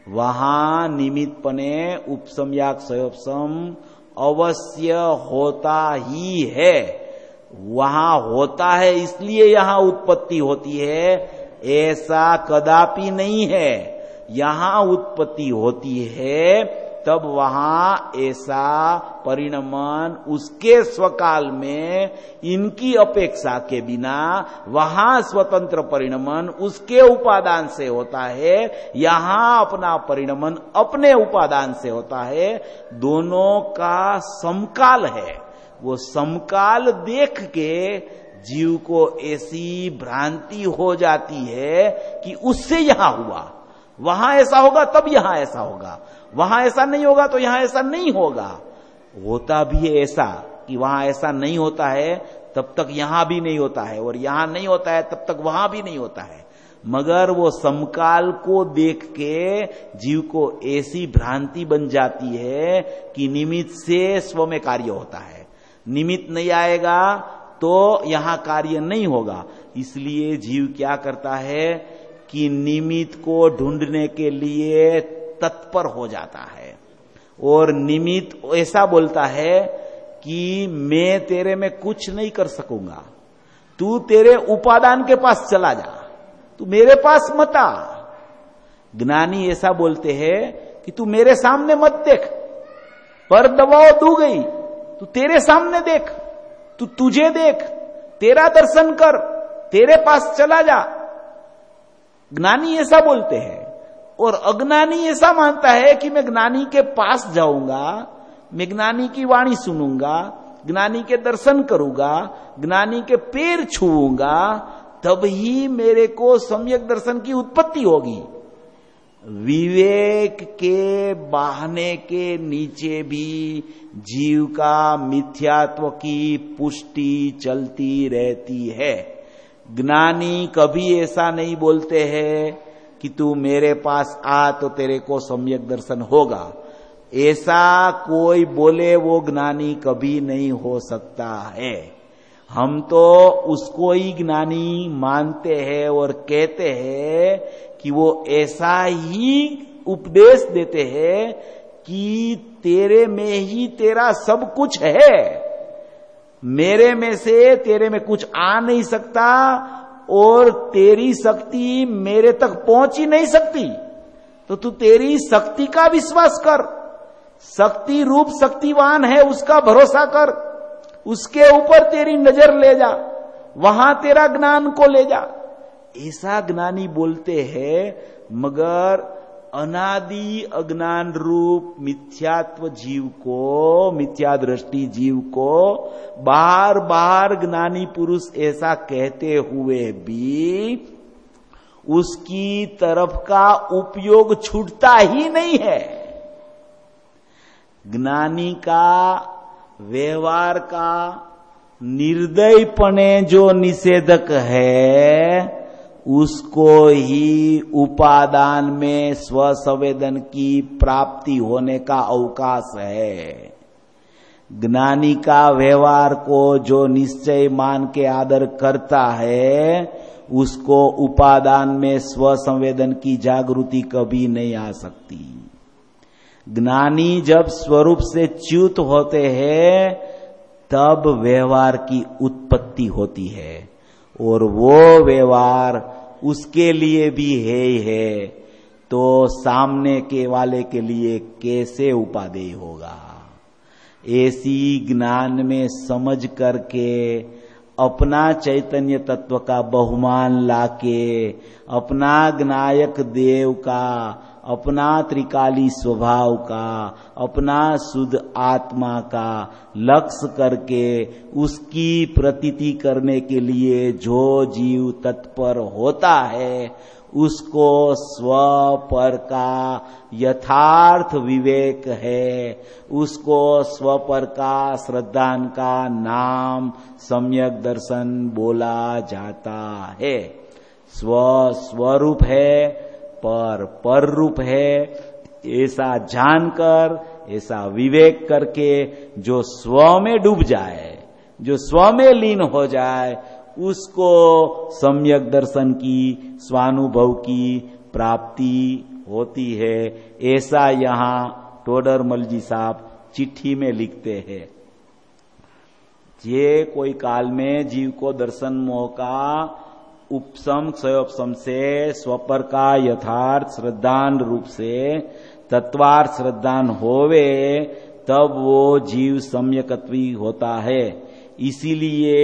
Speaker 1: वहां निमित्तपणे उपशम या क्षयोपशम अवश्य होता ही है। वहां होता है इसलिए यहां उत्पत्ति होती है, ऐसा कदापि नहीं है। यहां उत्पत्ति होती है तब वहां ऐसा परिणमन उसके स्वकाल में इनकी अपेक्षा के बिना वहां स्वतंत्र परिणमन उसके उपादान से होता है, यहां अपना परिणमन अपने उपादान से होता है। दोनों का समकाल है। वो समकाल देख के जीव को ऐसी भ्रांति हो जाती है कि उससे यहां हुआ, वहां ऐसा होगा तब यहां ऐसा होगा, वहां ऐसा नहीं होगा तो यहां ऐसा नहीं होगा। होता भी है ऐसा कि वहां ऐसा नहीं होता है तब तक यहां भी नहीं होता है, और यहां नहीं होता है तब तक वहां भी नहीं होता है। मगर वो समकाल को देख के जीव को ऐसी भ्रांति बन जाती है कि निमित्त से स्व में कार्य होता है, निमित्त नहीं आएगा तो यहां कार्य नहीं होगा। इसलिए जीव क्या करता है कि निमित्त को ढूंढने के लिए तत्पर हो जाता है, और निमित्त ऐसा बोलता है कि मैं तेरे में कुछ नहीं कर सकूंगा, तू तेरे उपादान के पास चला जा, तू मेरे पास मत आ। ज्ञानी ऐसा बोलते हैं कि तू मेरे सामने मत देख, पर दबाव दू गई, तू तेरे सामने देख, तू तुझे देख, तेरा दर्शन कर, तेरे पास चला जा। ज्ञानी ऐसा बोलते हैं। और अज्ञानी ऐसा मानता है कि मैं ज्ञानी के पास जाऊंगा, मैं ज्ञानी की वाणी सुनूंगा, ज्ञानी के दर्शन करूंगा, ज्ञानी के पैर छूऊंगा, तब ही मेरे को सम्यक दर्शन की उत्पत्ति होगी। विवेक के बहाने के नीचे भी जीव का मिथ्यात्व की पुष्टि चलती रहती है। ज्ञानी कभी ऐसा नहीं बोलते हैं कि तू मेरे पास आ तो तेरे को सम्यक दर्शन होगा, ऐसा कोई बोले वो ज्ञानी कभी नहीं हो सकता है। हम तो उसको ही ज्ञानी मानते हैं और कहते हैं कि वो ऐसा ही उपदेश देते हैं कि तेरे में ही तेरा सब कुछ है, मेरे में से तेरे में कुछ आ नहीं सकता, और तेरी शक्ति मेरे तक पहुंच ही नहीं सकती, तो तू तेरी शक्ति का विश्वास कर, शक्ति रूप शक्तिवान है उसका भरोसा कर, उसके ऊपर तेरी नजर ले जा, वहां तेरा ज्ञान को ले जा। ऐसा ज्ञानी बोलते हैं। मगर अनादि अज्ञान रूप मिथ्यात्व जीव को, मिथ्या दृष्टि जीव को बार बार ज्ञानी पुरुष ऐसा कहते हुए भी उसकी तरफ का उपयोग छूटता ही नहीं है। ज्ञानी का व्यवहार का निर्दयपणे जो निषेधक है, उसको ही उपादान में स्वसंवेदन की प्राप्ति होने का अवकाश है। ज्ञानी का व्यवहार को जो निश्चय मान के आदर करता है, उसको उपादान में स्वसंवेदन की जागृति कभी नहीं आ सकती। ज्ञानी जब स्वरूप से च्युत होते हैं तब व्यवहार की उत्पत्ति होती है, और वो व्यवहार उसके लिए भी है, तो सामने के वाले के लिए कैसे उपादेय होगा। ऐसी ज्ञान में समझ करके अपना चैतन्य तत्व का बहुमान लाके, अपना ज्ञायक देव का, अपना त्रिकाली स्वभाव का, अपना शुद्ध आत्मा का लक्ष्य करके उसकी प्रतीति करने के लिए जो जीव तत्पर होता है, उसको स्व पर का यथार्थ विवेक है, उसको स्व पर का श्रद्धान का नाम सम्यक दर्शन बोला जाता है। स्व स्वरूप है, पर रूप है, ऐसा जानकर, ऐसा विवेक करके जो स्व में डूब जाए, जो स्व में लीन हो जाए, उसको सम्यक दर्शन की, स्वानुभव की प्राप्ति होती है। ऐसा यहाँ टोडरमल जी साहब चिट्ठी में लिखते हैं। ये कोई काल में जीव को दर्शन मोह का उपशम क्षयोपशम से स्वपर का यथार्थ श्रद्धान रूप से तत्वार्थ श्रद्धान होवे, तब वो जीव सम्यकत्वी होता है। इसीलिए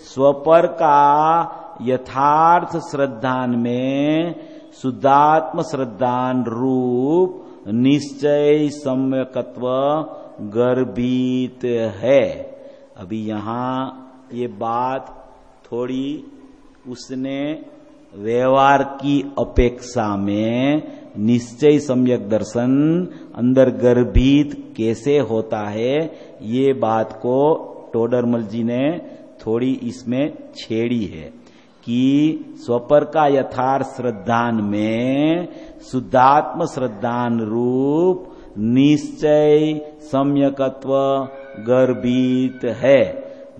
Speaker 1: स्वपर का यथार्थ श्रद्धान में शुद्धात्म श्रद्धान रूप निश्चय सम्यकत्व गर्भित है। अभी यहां ये बात थोड़ी उसने व्यवहार की अपेक्षा में निश्चय सम्यक दर्शन अंदर गर्भित कैसे होता है, ये बात को टोडरमल जी ने थोड़ी इसमें छेड़ी है कि स्वपर का यथार्थ श्रद्धान में शुद्धात्म श्रद्धान रूप निश्चय सम्यकत्व गर्भित है।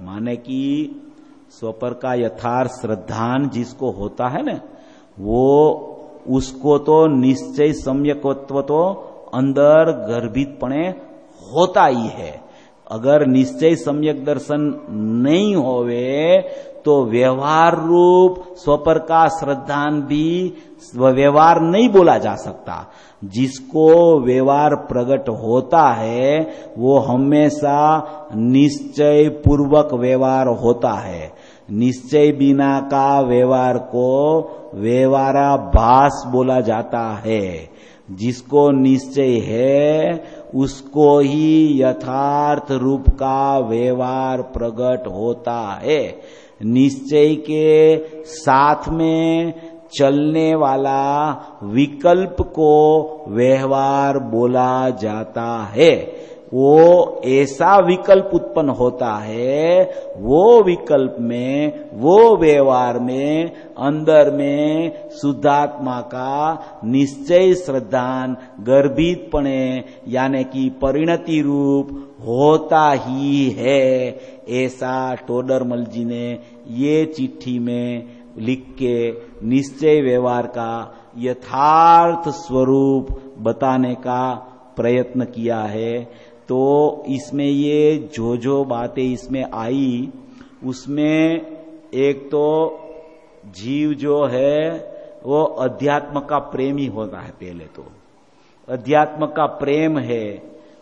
Speaker 1: माने कि स्वपर का यथार्थ श्रद्धान जिसको होता है ना, वो उसको तो निश्चय सम्यकत्व तो अंदर गर्भितपणे होता ही है। अगर निश्चय सम्यक दर्शन नहीं होवे तो व्यवहार रूप स्वपर का श्रद्धान भी व्यवहार नहीं बोला जा सकता। जिसको व्यवहार प्रकट होता है वो हमेशा निश्चय पूर्वक व्यवहार होता है। निश्चय बिना का व्यवहार को व्यवहाराभास बोला जाता है। जिसको निश्चय है उसको ही यथार्थ रूप का व्यवहार प्रकट होता है। निश्चय के साथ में चलने वाला विकल्प को व्यवहार बोला जाता है। वो ऐसा विकल्प उत्पन्न होता है, वो विकल्प में, वो व्यवहार में, अंदर में शुद्धात्मा का निश्चय श्रद्धान गर्भितपणे यानी कि परिणति रूप होता ही है। ऐसा टोडरमल जी ने ये चिट्ठी में लिख के निश्चय व्यवहार का यथार्थ स्वरूप बताने का प्रयत्न किया है। तो इसमें ये जो बातें इसमें आई उसमें एक तो जीव जो है वो अध्यात्म का प्रेमी होता है। पहले तो अध्यात्म का प्रेम है,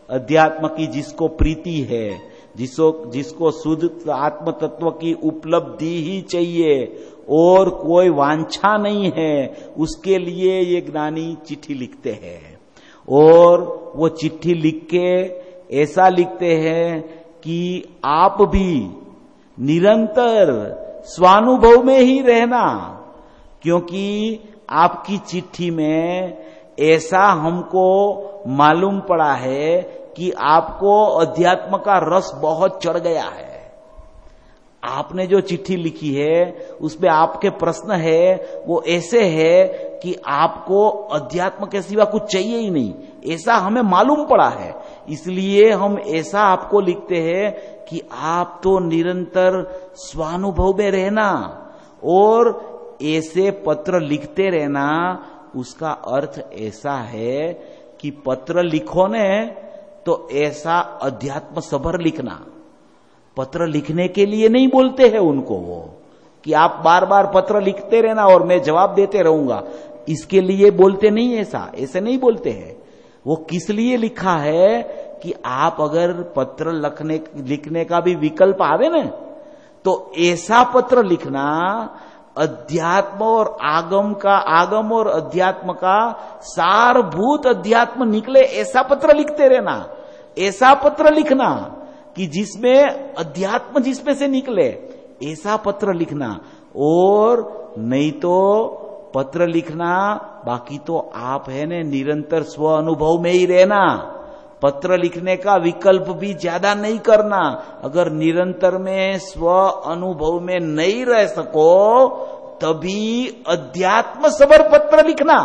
Speaker 1: अध्यात्म की जिसको प्रीति है, जिसको शुद्ध आत्म तत्व की उपलब्धि ही चाहिए और कोई वांछा नहीं है, उसके लिए ये ज्ञानी चिट्ठी लिखते हैं। और वो चिट्ठी लिख के ऐसा लिखते हैं कि आप भी निरंतर स्वानुभव में ही रहना, क्योंकि आपकी चिट्ठी में ऐसा हमको मालूम पड़ा है कि आपको अध्यात्म का रस बहुत चढ़ गया है। आपने जो चिट्ठी लिखी है उसमें आपके प्रश्न है वो ऐसे है कि आपको अध्यात्म के सिवा कुछ चाहिए ही नहीं, ऐसा हमें मालूम पड़ा है। इसलिए हम ऐसा आपको लिखते हैं कि आप तो निरंतर स्वानुभव में रहना और ऐसे पत्र लिखते रहना। उसका अर्थ ऐसा है कि पत्र लिखो ने तो ऐसा अध्यात्म सभर लिखना। पत्र लिखने के लिए नहीं बोलते हैं उनको वो कि आप बार बार पत्र लिखते रहना और मैं जवाब देते रहूंगा, इसके लिए बोलते नहीं। ऐसे नहीं बोलते हैं। वो किस लिए लिखा है कि आप अगर पत्र लिखने का भी विकल्प आवे ना तो ऐसा पत्र लिखना अध्यात्म और आगम और अध्यात्म का सारभूत अध्यात्म निकले, ऐसा पत्र लिखते रहना। ऐसा पत्र लिखना कि जिसमें अध्यात्म जिसमें से निकले, ऐसा पत्र लिखना। और नहीं तो पत्र लिखना, बाकी तो आप है ने निरंतर स्व अनुभव में ही रहना। पत्र लिखने का विकल्प भी ज्यादा नहीं करना। अगर निरंतर में स्व अनुभव में नहीं रह सको तभी अध्यात्म सबर पत्र लिखना।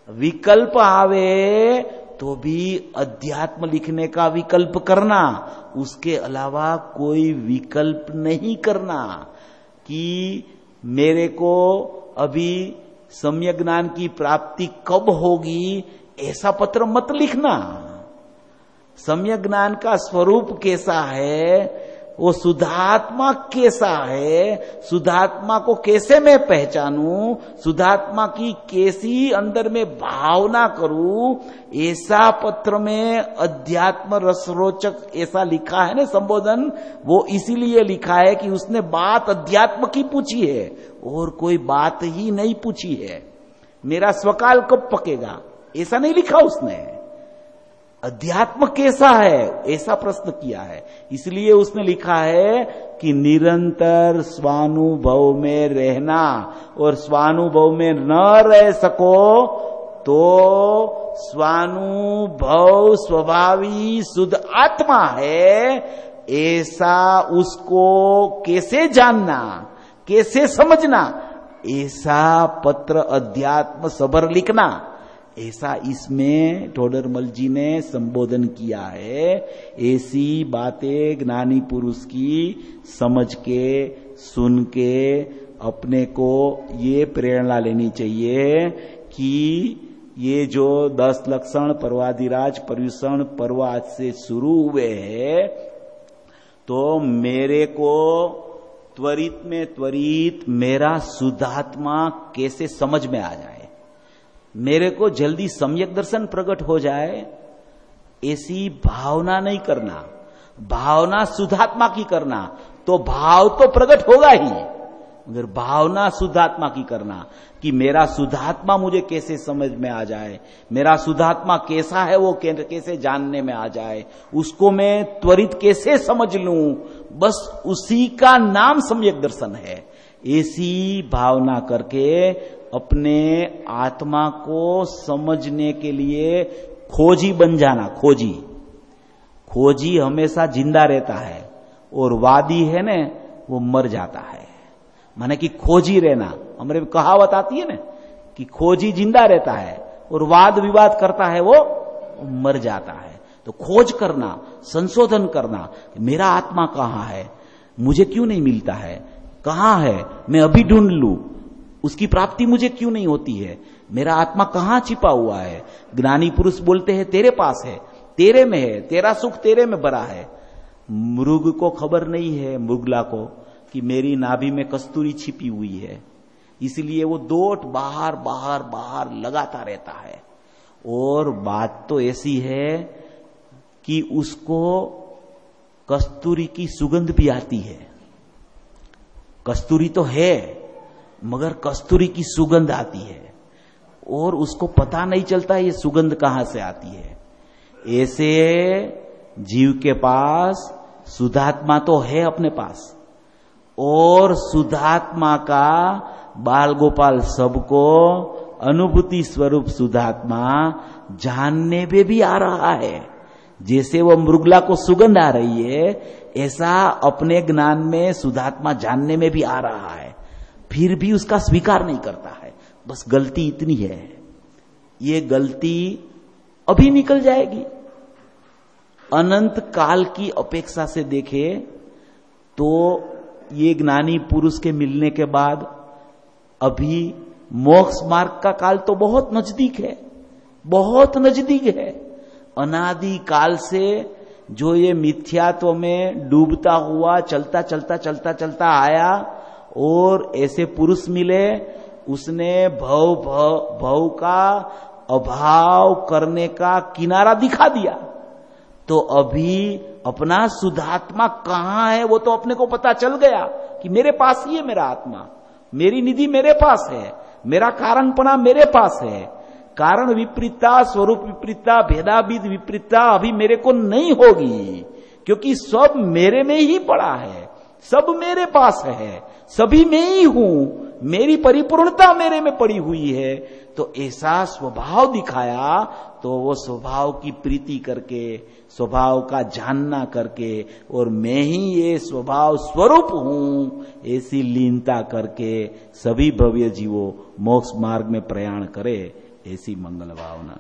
Speaker 1: विकल्प आवे तो भी अध्यात्म लिखने का विकल्प करना, उसके अलावा कोई विकल्प नहीं करना कि मेरे को अभी सम्यक ज्ञान की प्राप्ति कब होगी, ऐसा पत्र मत लिखना। सम्यक ज्ञान का स्वरूप कैसा है, वो शुद्धात्मा कैसा है, शुद्धात्मा को कैसे मैं पहचानूं, शुद्धात्मा की कैसी अंदर में भावना करूं, ऐसा पत्र में अध्यात्म रसरोचक ऐसा लिखा है ना संबोधन। वो इसीलिए लिखा है कि उसने बात अध्यात्म की पूछी है और कोई बात ही नहीं पूछी है। मेरा स्वकाल कब पकेगा, ऐसा नहीं लिखा उसने। अध्यात्म कैसा है ऐसा प्रश्न किया है, इसलिए उसने लिखा है कि निरंतर स्वानुभव में रहना। और स्वानुभव में न रह सको तो स्वानुभव स्वभावी शुद्ध आत्मा है,
Speaker 2: ऐसा उसको कैसे जानना, कैसे समझना, ऐसा पत्र अध्यात्म सबर लिखना, ऐसा इसमें टोडरमल जी ने संबोधन किया है। ऐसी बातें ज्ञानी पुरुष की समझ के, सुन के अपने को ये प्रेरणा लेनी चाहिए कि ये जो 10 लक्षण पर्वादिराज पर्यूषण पर्व आज से शुरू हुए हैं, तो मेरे को त्वरित में त्वरित मेरा शुद्धात्मा कैसे समझ में आ जाए, मेरे को जल्दी सम्यक दर्शन प्रकट हो जाए, ऐसी भावना नहीं करना। भावना शुद्धात्मा की करना, तो भाव तो प्रकट होगा ही, मगर भावना शुद्धात्मा की करना कि मेरा शुद्धात्मा मुझे कैसे समझ में आ जाए, मेरा शुद्धात्मा कैसा है वो कैसे जानने में आ जाए, उसको मैं त्वरित कैसे समझ लूं, बस उसी का नाम सम्यक दर्शन है। ऐसी भावना करके अपने आत्मा को समझने के लिए खोजी बन जाना। खोजी हमेशा जिंदा रहता है और वादी है ना वो मर जाता है। माने कि खोजी रहना, हमारे कहावत आती है ना कि खोजी जिंदा रहता है और वाद विवाद करता है वो मर जाता है। तो खोज करना, संशोधन करना, मेरा आत्मा कहाँ है, मुझे क्यों नहीं मिलता है, कहाँ है, मैं अभी ढूंढ लूं, उसकी प्राप्ति मुझे क्यों नहीं होती है, मेरा आत्मा कहाँ छिपा हुआ है। ज्ञानी पुरुष बोलते हैं तेरे पास है, तेरे में है, तेरा सुख तेरे में भरा है। मृग को खबर नहीं है, मृगला को, कि मेरी नाभि में कस्तूरी छिपी हुई है, इसलिए वो दोट बाहर बाहर बाहर लगाता रहता है। और बात तो ऐसी है कि उसको कस्तूरी की सुगंध भी आती है, कस्तूरी तो है मगर कस्तूरी की सुगंध आती है और उसको पता नहीं चलता ये सुगंध कहां से आती है। ऐसे जीव के पास शुद्धात्मा तो है अपने पास, और शुद्धात्मा का बाल गोपाल सबको अनुभूति स्वरूप शुद्धात्मा जानने में भी आ रहा है। जैसे वो मृगला को सुगंध आ रही है, ऐसा अपने ज्ञान में शुद्धात्मा जानने में भी आ रहा है, फिर भी उसका स्वीकार नहीं करता है। बस गलती इतनी है, ये गलती अभी निकल जाएगी। अनंत काल की अपेक्षा से देखे तो ये ज्ञानी पुरुष के मिलने के बाद अभी मोक्ष मार्ग का काल तो बहुत नजदीक है, बहुत नजदीक है। अनादि काल से जो ये मिथ्यात्व में डूबता हुआ चलता चलता चलता चलता आया और ऐसे पुरुष मिले, उसने भव का अभाव करने का किनारा दिखा दिया। तो अभी अपना शुद्धात्मा कहाँ है वो तो अपने को पता चल गया कि मेरे पास ही है मेरा आत्मा, मेरी निधि मेरे पास है, मेरा कारणपना मेरे पास है। कारण विपरीतता, स्वरूप विपरीतता, भेदाभेद विपरीतता अभी मेरे को नहीं होगी, क्योंकि सब मेरे में ही पड़ा है, सब मेरे पास है, सभी में ही हूं, मेरी परिपूर्णता मेरे में पड़ी हुई है। तो ऐसा स्वभाव दिखाया, तो वो स्वभाव की प्रीति करके, स्वभाव का जानना करके, और मैं ही ये स्वभाव स्वरूप हूं, ऐसी लीनता करके सभी भव्य जीवों मोक्ष मार्ग में प्रयाण करे, ऐसी मंगल भावना।